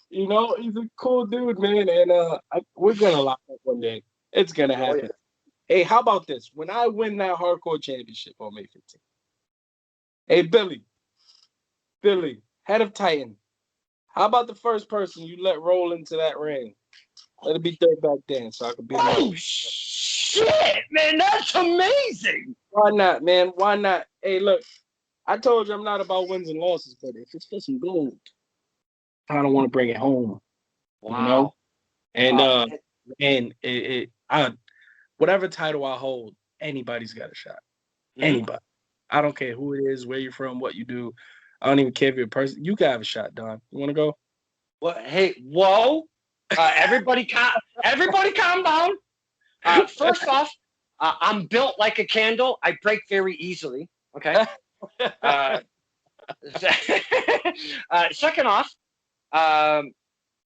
You know, he's a cool dude, man. And we're gonna lock up one day. It's gonna happen. Yeah. Hey, how about this? When I win that hardcore championship on May 15th, hey Billy, head of Titan, how about the first person you let roll into that ring? Let it be Dirtbag Dan, so I can be. Oh shit, man, that's amazing. Why not, man? Why not? Hey, look, I told you I'm not about wins and losses, but if it's for some gold, I don't want to bring it home. You know, Wow. and I whatever title I hold, anybody's got a shot. Anybody. I don't care who it is, where you're from, what you do. I don't even care if you're a person. You can have a shot, Don. You want to go? Well, hey, whoa! Everybody, everybody, calm down. First off, I'm built like a candle. I break very easily. Okay. Second off,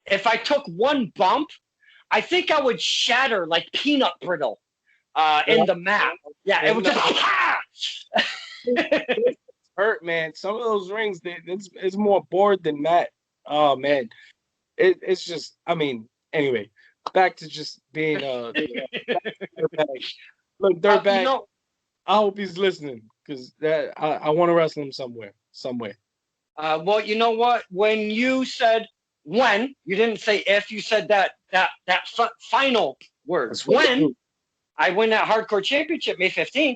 if I took one bump, I think I would shatter like peanut brittle in the map. Yeah, it would just hurt, man. Some of those rings, it's more bored than Matt. Oh man, it's just. I mean, anyway, back to just being dirtbag. Look, dirtbag. I hope he's listening because I want to wrestle him somewhere. Well, you know what? When you said when, you didn't say if. You said that final words. When I win that Hardcore Championship May 15th,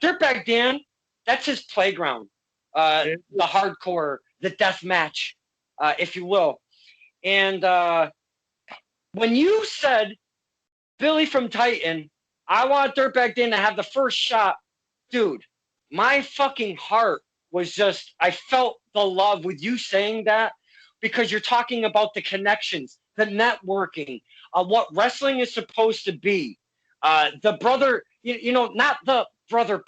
Dirtbag Dan, that's his playground. The hardcore, the death match, if you will. And when you said Billy from Titan, I want Dirtbag Dan to have the first shot, dude, my fucking heart was just, I felt the love with you saying that because you're talking about the connections, the networking, what wrestling is supposed to be. The brother, you know, not the brother,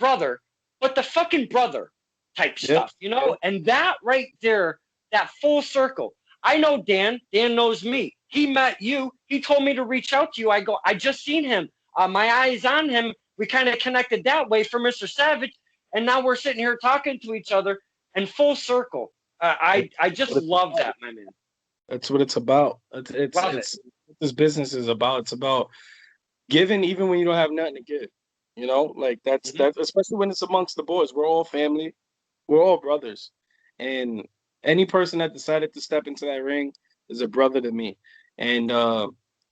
but the fucking brother type stuff, you know? And that right there, that full circle. I know Dan. Dan knows me. He met you. He told me to reach out to you. I go, I just seen him. My eyes on him. We kind of connected that way for Mr. Savage. And now we're sitting here talking to each other and full circle. I just love that, my man. That's what it's about. It's what this business is about. It's about giving even when you don't have nothing to give. You know, like that's especially when it's amongst the boys. We're all family. We're all brothers. And any person that decided to step into that ring is a brother to me. And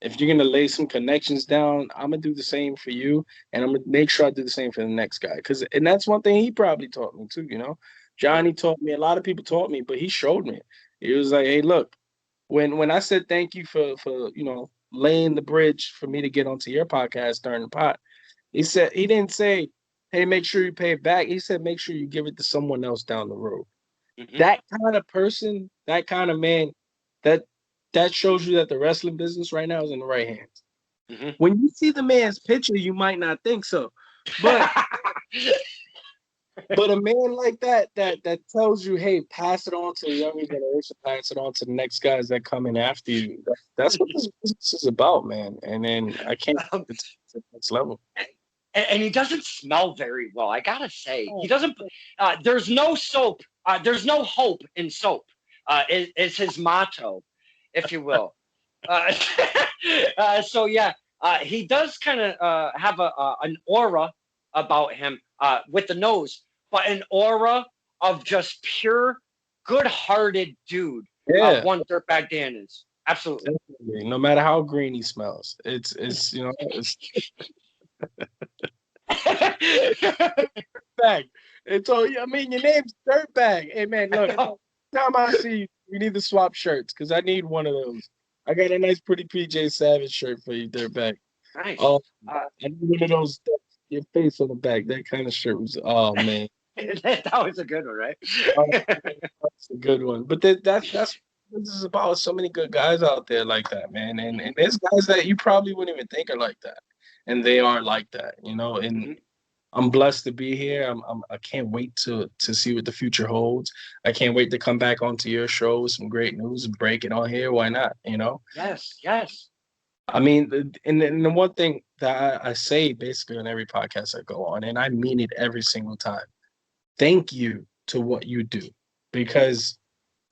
if you're going to lay some connections down, I'm going to do the same for you. And I'm going to make sure I do the same for the next guy. And that's one thing he probably taught me too, you know. Johnny taught me, a lot of people taught me, but he showed me. He was like, hey, look, when I said thank you for you know, laying the bridge for me to get onto your podcast during the pot, he didn't say, hey, make sure you pay it back. He said, make sure you give it to someone else down the road. That kind of person, that kind of man, that shows you that the wrestling business right now is in the right hands. When you see the man's picture, you might not think so. But but a man like that tells you, hey, pass it on to the younger generation, pass it on to the next guys that come in after you. That's what this business is about, man. And then I can't it's the next level. And he doesn't smell very well. I gotta say, he doesn't. There's no soap. There's no hope in soap. Is his motto, if you will. So yeah, he does kind of have an aura about him with the nose, but an aura of just pure, good-hearted dude. One Dirtbag Dan is absolutely. Definitely. No matter how green he smells, it's you know. It's Dirtbag. It's all. I mean, your name's Dirtbag. Hey man, look. Time I see you, we need to swap shirts because I need one of those. I got a nice, pretty PJ Savage shirt for you, Dirtbag. Nice. I need one of those. Your face on the back. That kind of shirt was. Oh man. That was a good one, right? That's a good one. But that's what this is about. So many good guys out there like that, man. And there's guys that you probably wouldn't even think are like that, and they are like that, you know. And I'm blessed to be here. I can't wait to see what the future holds. I can't wait to come back onto your show with some great news and break it on here. Why not? You know? Yes. I mean, and the one thing that I say basically on every podcast I go on, and I mean it every single time. Thank you to what you do, because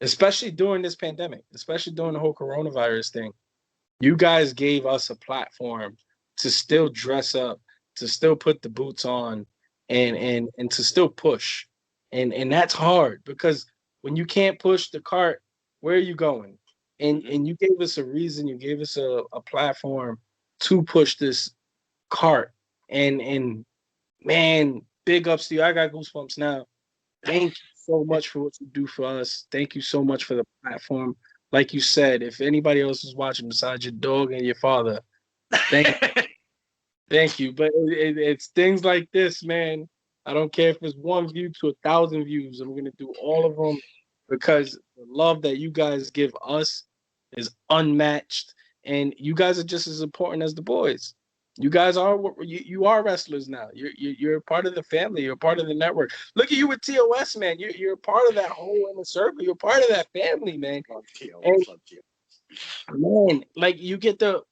especially during this pandemic, especially during the whole coronavirus thing, you guys gave us a platform to still dress up, to still put the boots on, and to still push. And that's hard because when you can't push the cart, where are you going? and you gave us a reason, you gave us a platform to push this cart. And man, big ups to you. I got goosebumps now. Thank you so much for what you do for us. Thank you so much for the platform. Like you said, if anybody else is watching besides your dog and your father, thank thank you. But it's things like this, man. I don't care if it's 1 view to 1,000 views. I'm gonna do all of them because the love that you guys give us is unmatched, and you guys are just as important as the boys. You guys are you are wrestlers now. You're part of the family. You're part of the network. Look at you with TOS, man. You're part of that whole inner circle. You're part of that family, man. And man, like you get to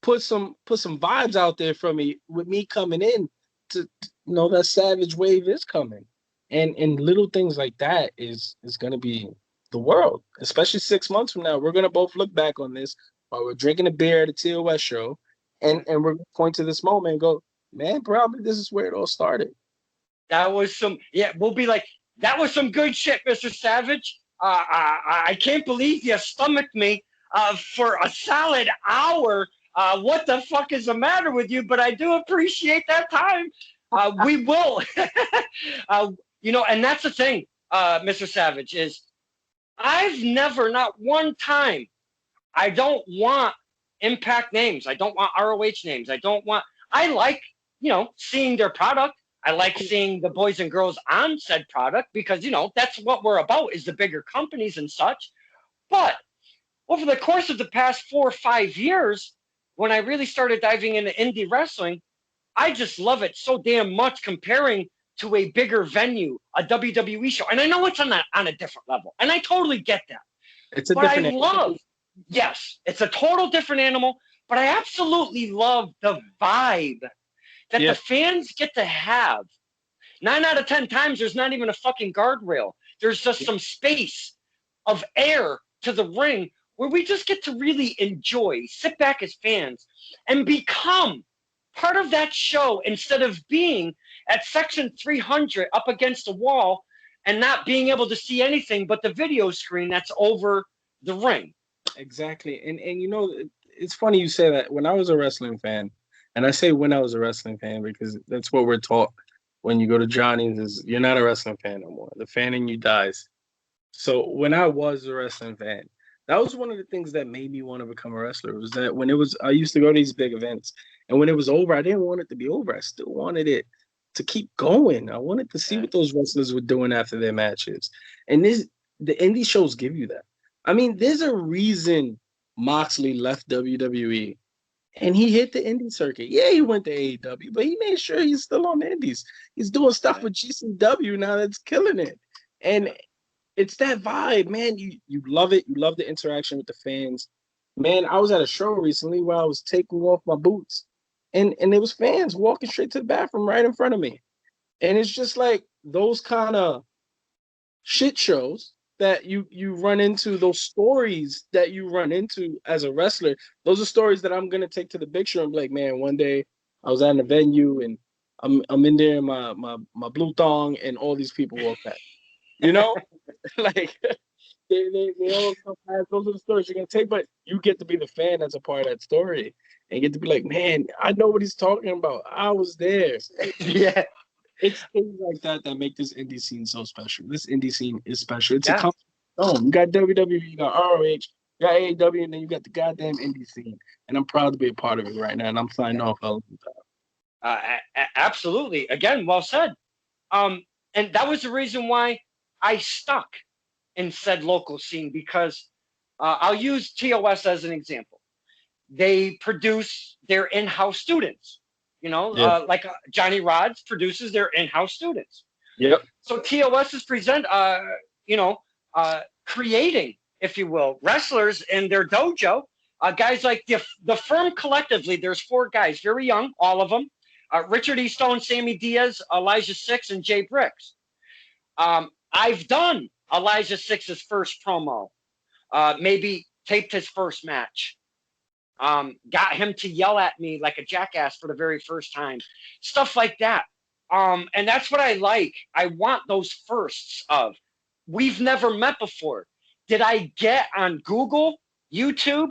put some vibes out there for me with me coming in to know that Savage Wave is coming, and little things like that is gonna be the world, especially 6 months from now. We're gonna both look back on this while we're drinking a beer at a TOS show, and we're gonna point to this moment and go, man, probably this is where it all started. That was we'll be like, that was some good shit, Mr. Savage. I can't believe you stomached me for a solid hour. What the fuck is the matter with you? But I do appreciate that time. We will. And that's the thing, Mr. Savage, is I've never, not one time, I don't want Impact names. I don't want ROH names. I like, seeing their product. I like seeing the boys and girls on said product because, that's what we're about, is the bigger companies and such. But over the course of the past 4 or 5 years, when I really started diving into indie wrestling, I just love it so damn much comparing to a bigger venue, a WWE show. And I know it's on a different level. And I totally get that. It's a but different. I love, yes, it's a total different animal, but I absolutely love the vibe that the fans get to have. 9 out of 10 times, there's not even a fucking guardrail. There's just some space of air to the ring where we just get to really enjoy, sit back as fans, and become part of that show instead of being at section 300 up against the wall and not being able to see anything but the video screen that's over the ring. Exactly. And it's funny you say that. When I was a wrestling fan, and I say when I was a wrestling fan because that's what we're taught when you go to Johnny's, is you're not a wrestling fan no more. The fan in you dies. So when I was a wrestling fan, that was one of the things that made me want to become a wrestler. Was that when I used to go to these big events, and when it was over, I didn't want it to be over. I still wanted it to keep going. I wanted to see what those wrestlers were doing after their matches. And the indie shows give you that. I mean, there's a reason Moxley left WWE and he hit the indie circuit. Yeah, he went to AEW, but he made sure he's still on the indies. He's doing stuff with GCW now that's killing it. And it's that vibe, man. You love it. You love the interaction with the fans. Man, I was at a show recently where I was taking off my boots and there was fans walking straight to the bathroom right in front of me. And it's just like those kind of shit shows that you run into, those stories that you run into as a wrestler. Those are stories that I'm gonna take to the big show and be like, man, one day I was at a venue and I'm in there in my blue thong and all these people walk past. Like they all come past. Those are the stories you're gonna take, but you get to be the fan that's a part of that story and get to be like, man, I know what he's talking about. I was there. Yeah. It's things like that that make this indie scene so special. This indie scene is special. It's a comfort zone. You got WWE, you got ROH, you got AEW, and then you got the goddamn indie scene. And I'm proud to be a part of it right now. And I'm signing off. Absolutely. Again, well said. And that was the reason why I stuck in said local scene, because I'll use TOS as an example. They produce their in-house students. Like Johnny Rods produces their in-house students. Yep. So TOS is creating, if you will, wrestlers in their dojo. Guys like the firm collectively, there's 4 guys, very young, all of them. Richard E. Stone, Sammy Diaz, Elijah Six, and Jay Briggs. I've done Elijah Six's first promo, maybe taped his first match. Got him to yell at me like a jackass for the very first time. Stuff like that. And that's what I like. I want those firsts of, we've never met before. Did I get on Google YouTube,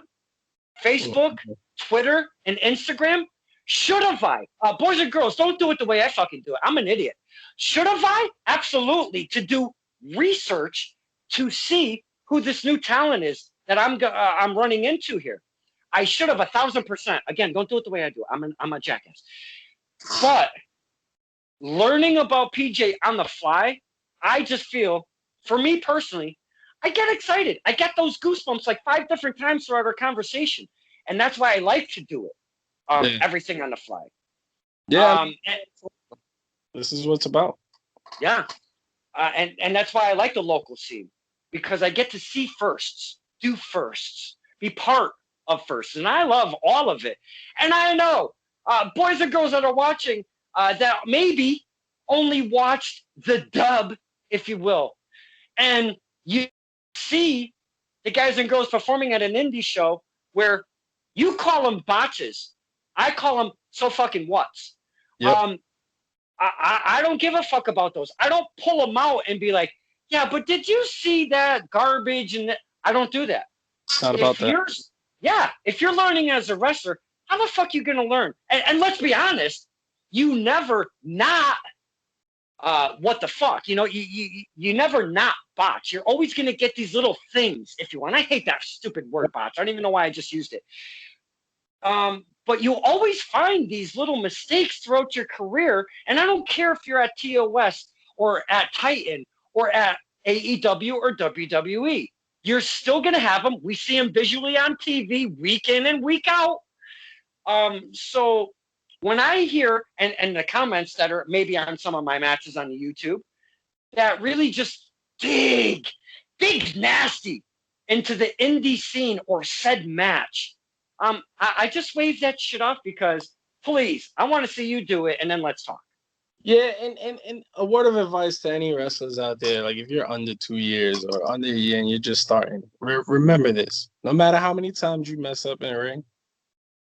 Facebook, Twitter, and Instagram. Should have I? Boys and girls, don't do it the way I fucking do it. I'm an idiot. Should have I? Absolutely. To do research to see who this new talent is that I'm running into here. I should have 1,000%. Again, don't do it the way I do it. I'm a jackass. But learning about PJ on the fly, I just feel, for me personally, I get excited. I get those goosebumps like 5 different times throughout our conversation. And that's why I like to do it. Everything on the fly. Yeah. This is what it's about. Yeah. And that's why I like the local scene, because I get to see firsts, do firsts, be part of firsts. And I love all of it. And I know boys and girls that are watching that maybe only watched the dub, if you will. And you see the guys and girls performing at an indie show where you call them botches. I call them so fucking what's. Yep. I don't give a fuck about those. I don't pull them out and be like, yeah, but did you see that garbage? And I don't do that. It's not about that. Yeah, if you're learning as a wrestler, how the fuck you gonna learn? And let's be honest, you never not what the fuck? You know, you never not botch. You're always gonna get these little things if you want. I hate that stupid word botch. I don't even know why I just used it. But you always find these little mistakes throughout your career. And I don't care if you're at TOS or at Titan or at AEW or WWE. You're still going to have them. We see them visually on TV week in and week out. So when I hear, and the comments that are maybe on some of my matches on the YouTube, that really just dig nasty into the indie scene or said match, I just wave that shit off because, please, I want to see you do it, and then let's talk. Yeah, and a word of advice to any wrestlers out there, like if you're under 2 years or under a year and you're just starting, remember this. No matter how many times you mess up in a ring,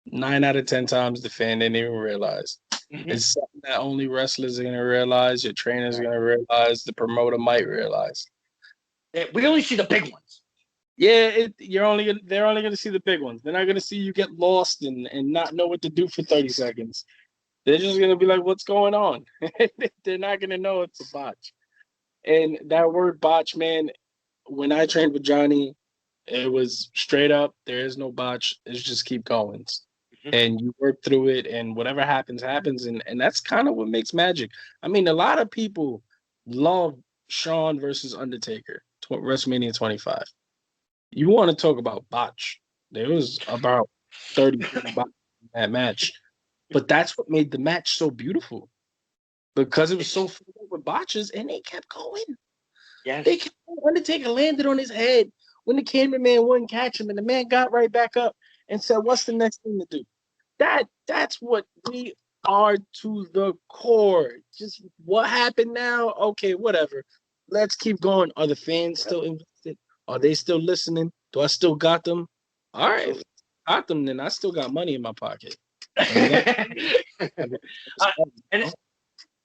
9 out of 10 times the fan didn't even realize. Mm-hmm. It's something that only wrestlers are going to realize, your trainers are going to realize, the promoter might realize. We only see the big ones. Yeah, they're only going to see the big ones. They're not going to see you get lost and not know what to do for 30 seconds. They're just going to be like, what's going on? They're not going to know it's a botch. And that word botch, man, when I trained with Johnny, it was straight up, there is no botch. It's just keep going. Mm-hmm. And you work through it, and whatever happens, happens. And that's kind of what makes magic. I mean, a lot of people love Shawn versus Undertaker, WrestleMania 25. You want to talk about botch. There was about 30 botches in that match. But that's what made the match so beautiful. Because it was so filled with botches, and they kept going. Yes. They kept going. Undertaker landed on his head when the cameraman wouldn't catch him, and the man got right back up and said, what's the next thing to do? That's what we are to the core. Just what happened now? Okay, whatever. Let's keep going. Are the fans still invested? Are they still listening? Do I still got them? All right. If I got them, then I still got money in my pocket. And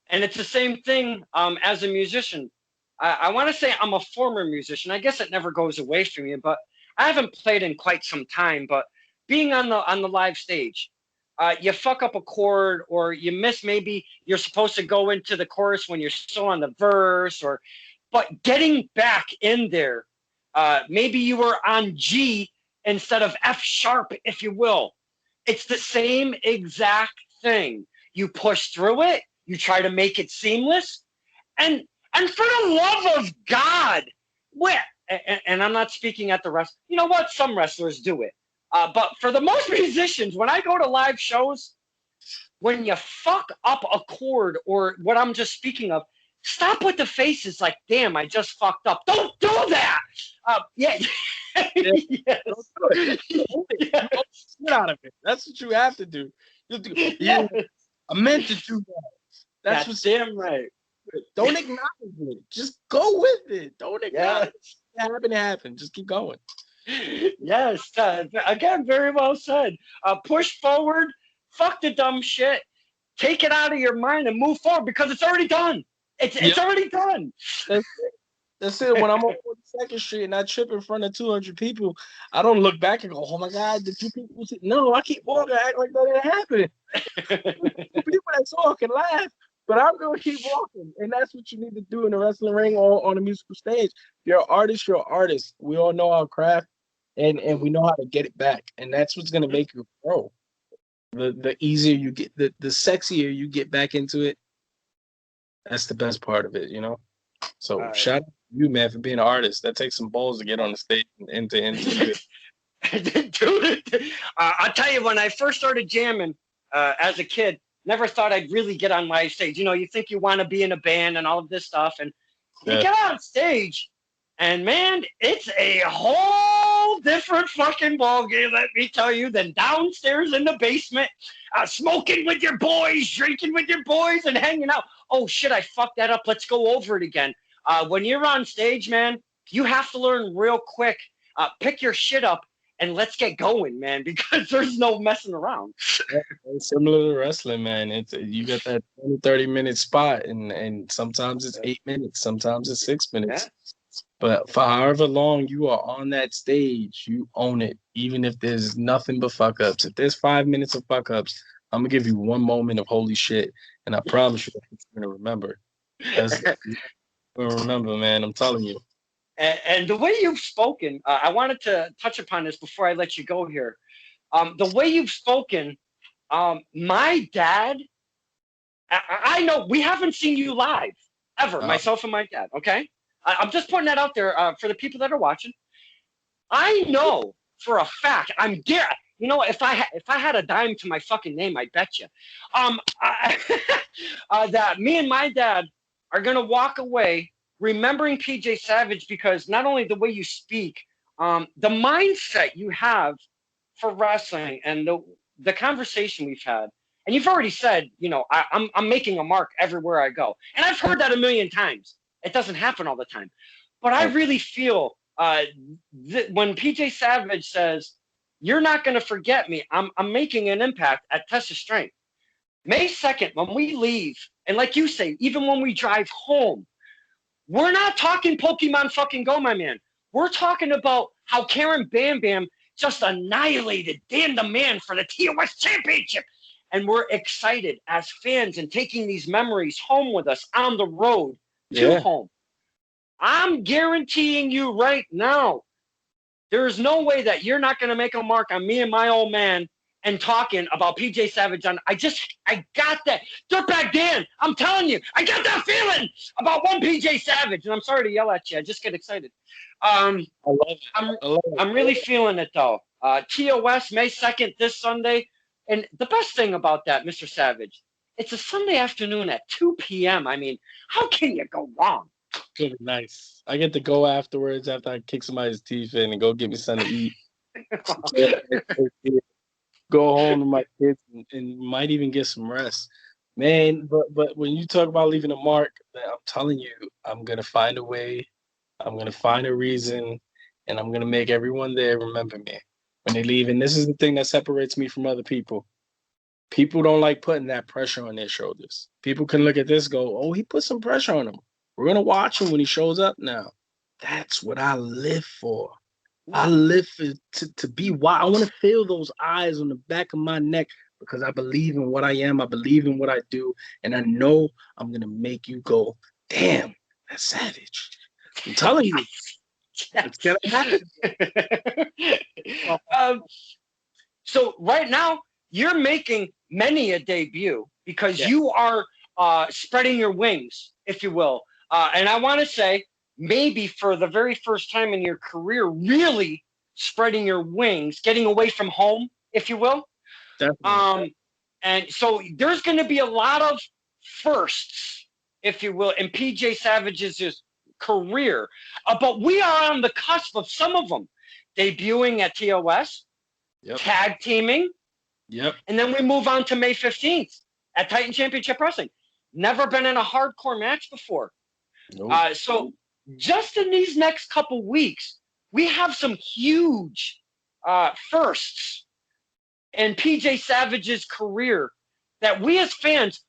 it's the same thing as a musician. I want to say I'm a former musician. I guess it never goes away from you, but I haven't played in quite some time. But being on the live stage, you fuck up a chord or you miss, maybe you're supposed to go into the chorus when you're still on the verse, but getting back in there, maybe you were on G instead of F sharp, if you will. It's the same exact thing. You push through it. You try to make it seamless. And for the love of God, and I'm not speaking at the rest. You know what? Some wrestlers do it. But for the most musicians, when I go to live shows, when you fuck up a chord or what I'm just speaking of, stop with the faces like, damn, I just fucked up. Don't do that. Yeah. Yes. Don't do it. Yes. Get out of it. That's what you have to do. Yeah. I meant to do that. That's what's damn right. Don't acknowledge it. Just go with it. Don't acknowledge it. Happen. Just keep going. Yes. Again, very well said. Push forward. Fuck the dumb shit. Take it out of your mind and move forward because it's already done. It's already done. That's it. When I'm on 42nd Street and I trip in front of 200 people, I don't look back and go, "Oh my God, did you people see?" No, I keep walking, act like that didn't happen. People that saw can laugh, but I'm gonna keep walking, and that's what you need to do in the wrestling ring or on a musical stage. You're an artist. You're an artist. We all know our craft, and we know how to get it back, and that's what's gonna make you grow. The easier you get, the sexier you get back into it. That's the best part of it, you know. So shout out to you, man, for being an artist. That takes some balls to get on the stage and to do it. Dude, I'll tell you, when I first started jamming as a kid, never thought I'd really get on live stage. You know, you think you want to be in a band and all of this stuff, and you get on stage, and man, it's a whole different fucking ballgame, let me tell you, than downstairs in the basement, smoking with your boys, drinking with your boys, and hanging out. Oh shit, I fucked that up. Let's go over it again. When you're on stage, man, you have to learn real quick. Pick your shit up and let's get going, man, because there's no messing around. It's similar to wrestling, man. It's you got that 20, 30-minute spot, and sometimes it's 8 minutes, sometimes it's 6 minutes. Yeah. But for however long you are on that stage, you own it, even if there's nothing but fuck ups. If there's 5 minutes of fuck ups, I'm gonna give you one moment of holy shit, and I promise you you're gonna remember. You're gonna remember, man. I'm telling you. And the way you've spoken, I wanted to touch upon this before I let you go here. The way you've spoken, my dad, I know we haven't seen you live ever, myself and my dad, okay? I'm just putting that out there for the people that are watching. I know for a fact, you know, if I had a dime to my fucking name, I bet you, that me and my dad are going to walk away remembering PJ Savage, because not only the way you speak, the mindset you have for wrestling and the conversation we've had, and you've already said, you know, I'm making a mark everywhere I go. And I've heard that a million times. It doesn't happen all the time. But I really feel when PJ Savage says, "You're not going to forget me, I'm making an impact at Test of Strength." May 2nd, when we leave, and like you say, even when we drive home, we're not talking Pokemon fucking Go, my man. We're talking about how Karen Bam Bam just annihilated Dan the Man for the TOS Championship. And we're excited as fans and taking these memories home with us on the road to home. I'm guaranteeing you right now, there is no way that you're not going to make a mark on me and my old man and talking about PJ Savage. I got that. Dirtbag Dan, I'm telling you, I got that feeling about one PJ Savage. And I'm sorry to yell at you. I just get excited. I love it. I'm really feeling it, though. TOS, May 2nd, this Sunday. And the best thing about that, Mr. Savage, it's a Sunday afternoon at 2 p.m. I mean, how can you go wrong? Pretty nice. I get to go afterwards after I kick somebody's teeth in and go get me something to eat. Go home to my kids and might even get some rest. Man, but when you talk about leaving a mark, I'm telling you, I'm going to find a way. I'm going to find a reason, and I'm going to make everyone there remember me when they leave. And this is the thing that separates me from other people. People don't like putting that pressure on their shoulders. People can look at this, go, "Oh, he put some pressure on him. We're going to watch him when he shows up now." That's what I live for. I live for to be wild. I want to feel those eyes on the back of my neck because I believe in what I am. I believe in what I do. And I know I'm going to make you go, "Damn, that's Savage." I'm telling you. It's going to happen. So right now, you're making many a debut because you are spreading your wings, if you will. And I want to say, maybe for the very first time in your career, really spreading your wings, getting away from home, if you will. Definitely. And so there's going to be a lot of firsts, if you will, in PJ Savage's career. But we are on the cusp of some of them. Debuting at TOS, tag teaming, and then we move on to May 15th at Titan Championship Wrestling. Never been in a hardcore match before. Nope. So just in these next couple weeks, we have some huge firsts in PJ Savage's career that we as fans,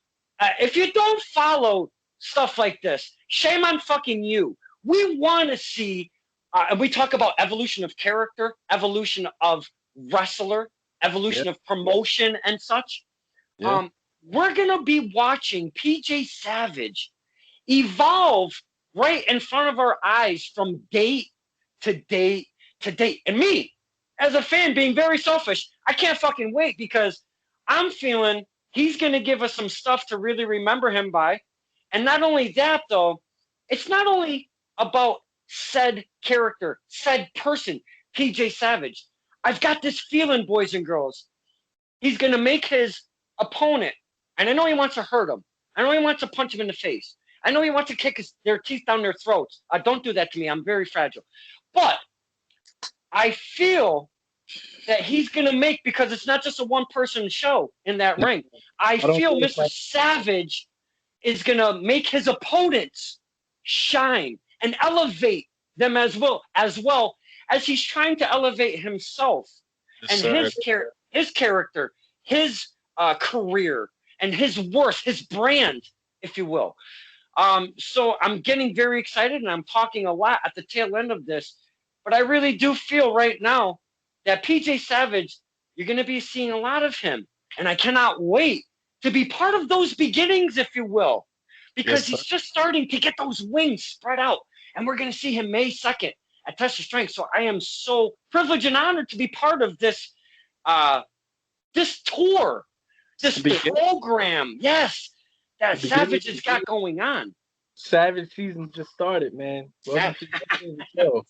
if you don't follow stuff like this, shame on fucking you. We want to see, and we talk about evolution of character, evolution of wrestler, evolution of promotion and such. Yeah. We're going to be watching PJ Savage evolve right in front of our eyes from date to date to date. And me, as a fan, being very selfish, I can't fucking wait because I'm feeling he's going to give us some stuff to really remember him by. And not only that, though, it's not only about said character, said person, PJ Savage. I've got this feeling, boys and girls, he's going to make his opponent, and I know he wants to hurt him. I know he wants to punch him in the face. I know he wants to kick their teeth down their throats. Don't do that to me. I'm very fragile. But I feel that he's going to make, because it's not just a one-person show in that ring. I feel Mr. Savage is going to make his opponents shine and elevate them as well as he's trying to elevate himself and his character, his career, and his worth, his brand, if you will. So I'm getting very excited, and I'm talking a lot at the tail end of this, but I really do feel right now that PJ Savage, you're going to be seeing a lot of him, and I cannot wait to be part of those beginnings, if you will, because he's just starting to get those wings spread out, and we're going to see him May 2nd at Test of Strength. So I am so privileged and honored to be part of this this tour, this program, that Savage has got going on. Savage season just started, man. Welcome to the show.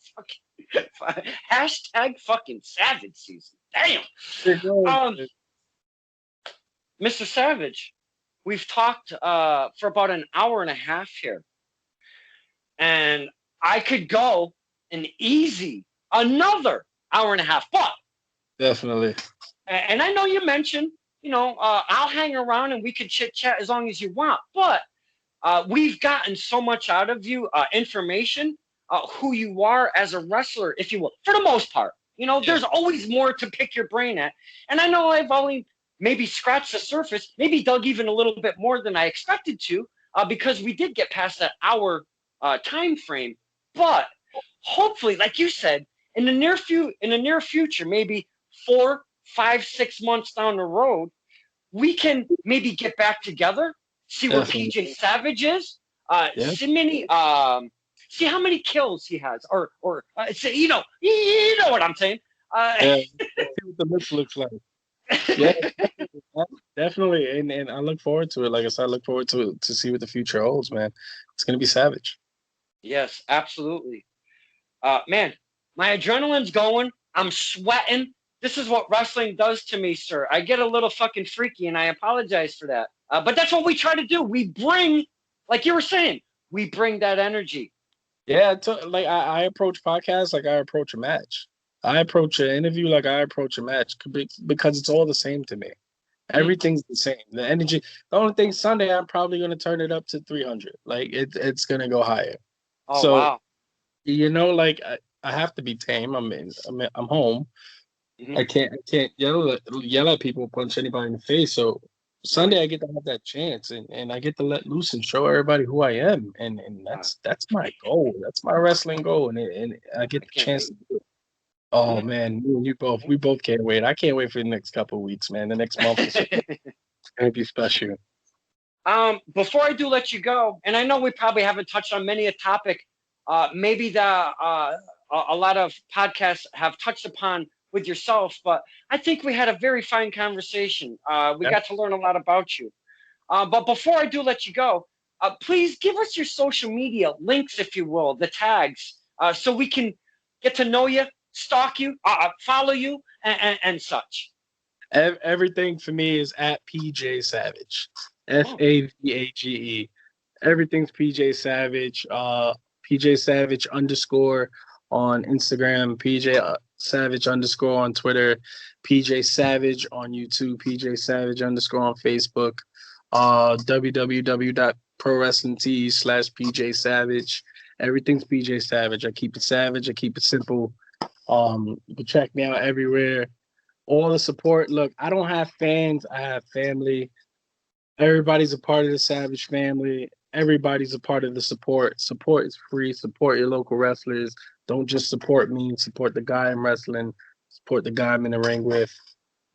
Hashtag fucking Savage season. Damn. Mr. Savage, we've talked for about an hour and a half here. And I could go an easy another hour and a half, but definitely. And I know you mentioned, I'll hang around and we could chit chat as long as you want, but we've gotten so much out of you, information, who you are as a wrestler, if you will, for the most part. There's always more to pick your brain at. And I know I've only maybe scratched the surface, maybe dug even a little bit more than I expected to, because we did get past that hour time frame. But hopefully, like you said, in the near future, maybe 4, 5, 6 months down the road, we can maybe get back together, see where PJ Savage is, see how many kills he has, or you know what I'm saying. See what the list looks like. Yeah, definitely, and I look forward to it. Like I said, I look forward to see what the future holds, man. It's gonna be savage. Yes, absolutely. Man, my adrenaline's going. I'm sweating. This is what wrestling does to me, sir. I get a little fucking freaky, and I apologize for that. But that's what we try to do. We bring, like you were saying, we bring that energy. Yeah, like I approach podcasts like I approach a match. I approach an interview like I approach a match because it's all the same to me. Everything's the same. The energy. The only thing Sunday, I'm probably going to turn it up to 300. Like it's going to go higher. Oh, wow. Like I have to be tame. I'm home. Mm-hmm. I can't yell at people, punch anybody in the face. So Sunday I get to have that chance, and I get to let loose and show everybody who I am, and that's my goal. That's my wrestling goal, and I get the chance to do it. Oh man, we both can't wait. I can't wait for the next couple of weeks, man. The next month is gonna be special. Before I do let you go, and I know we probably haven't touched on many a topic, maybe that a lot of podcasts have touched upon with yourself, but I think we had a very fine conversation. We got to learn a lot about you. But before I do let you go, please give us your social media links, if you will, the tags, so we can get to know you, stalk you, follow you, and such. Everything for me is at PJ Savage, SAVAGE. Everything's PJ Savage. PJ Savage _ on Instagram, PJ Savage _ on Twitter, PJ Savage on YouTube, PJ Savage _ on Facebook, www.prowrestlingtees/PJ Savage. Everything's PJ Savage. I keep it savage. I keep it simple. You can check me out everywhere. All the support. Look, I don't have fans. I have family. Everybody's a part of the Savage family. Everybody's a part of the support. Support is free. Support your local wrestlers. Don't just support me. Support the guy I'm wrestling. Support the guy I'm in the ring with.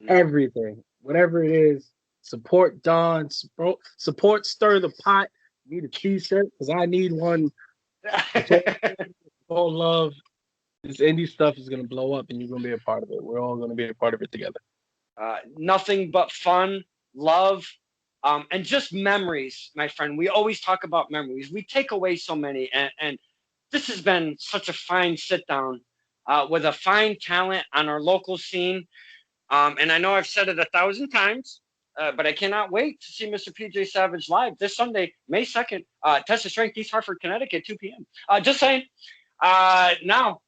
Everything, whatever it is. Support Don. Support Stir the Pot. Need a T-shirt because I need one. All love. This indie stuff is gonna blow up, and you're gonna be a part of it. We're all gonna be a part of it together. Nothing but fun, love, and just memories, my friend. We always talk about memories. We take away so many, and this has been such a fine sit down with a fine talent on our local scene. And I know I've said it 1,000 times, but I cannot wait to see Mr. PJ Savage live this Sunday, May 2nd, Tessa Strength, East Hartford, Connecticut, 2 p.m. Just saying. Now,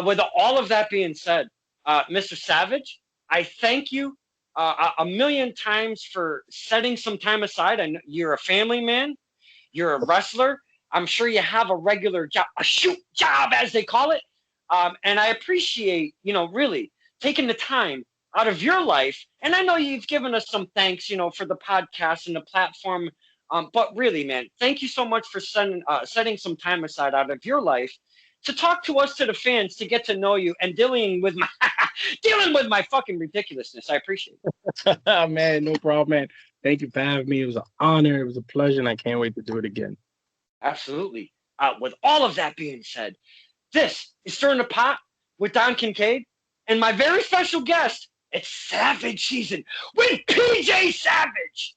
with all of that being said, Mr. Savage, I thank you a million times for setting some time aside. I know you're a family man. You're a wrestler. I'm sure you have a regular job, a shoot job, as they call it. And I appreciate, really taking the time out of your life. And I know you've given us some thanks, for the podcast and the platform. But really, man, thank you so much for setting some time aside out of your life to talk to us, to the fans, to get to know you and dealing with my fucking ridiculousness. I appreciate it. Man, no problem, man. Thank you for having me. It was an honor. It was a pleasure, and I can't wait to do it again. Absolutely. With all of that being said, this is Stirring the Pot with Don Kincaid, and my very special guest, it's Savage Season with PJ Savage.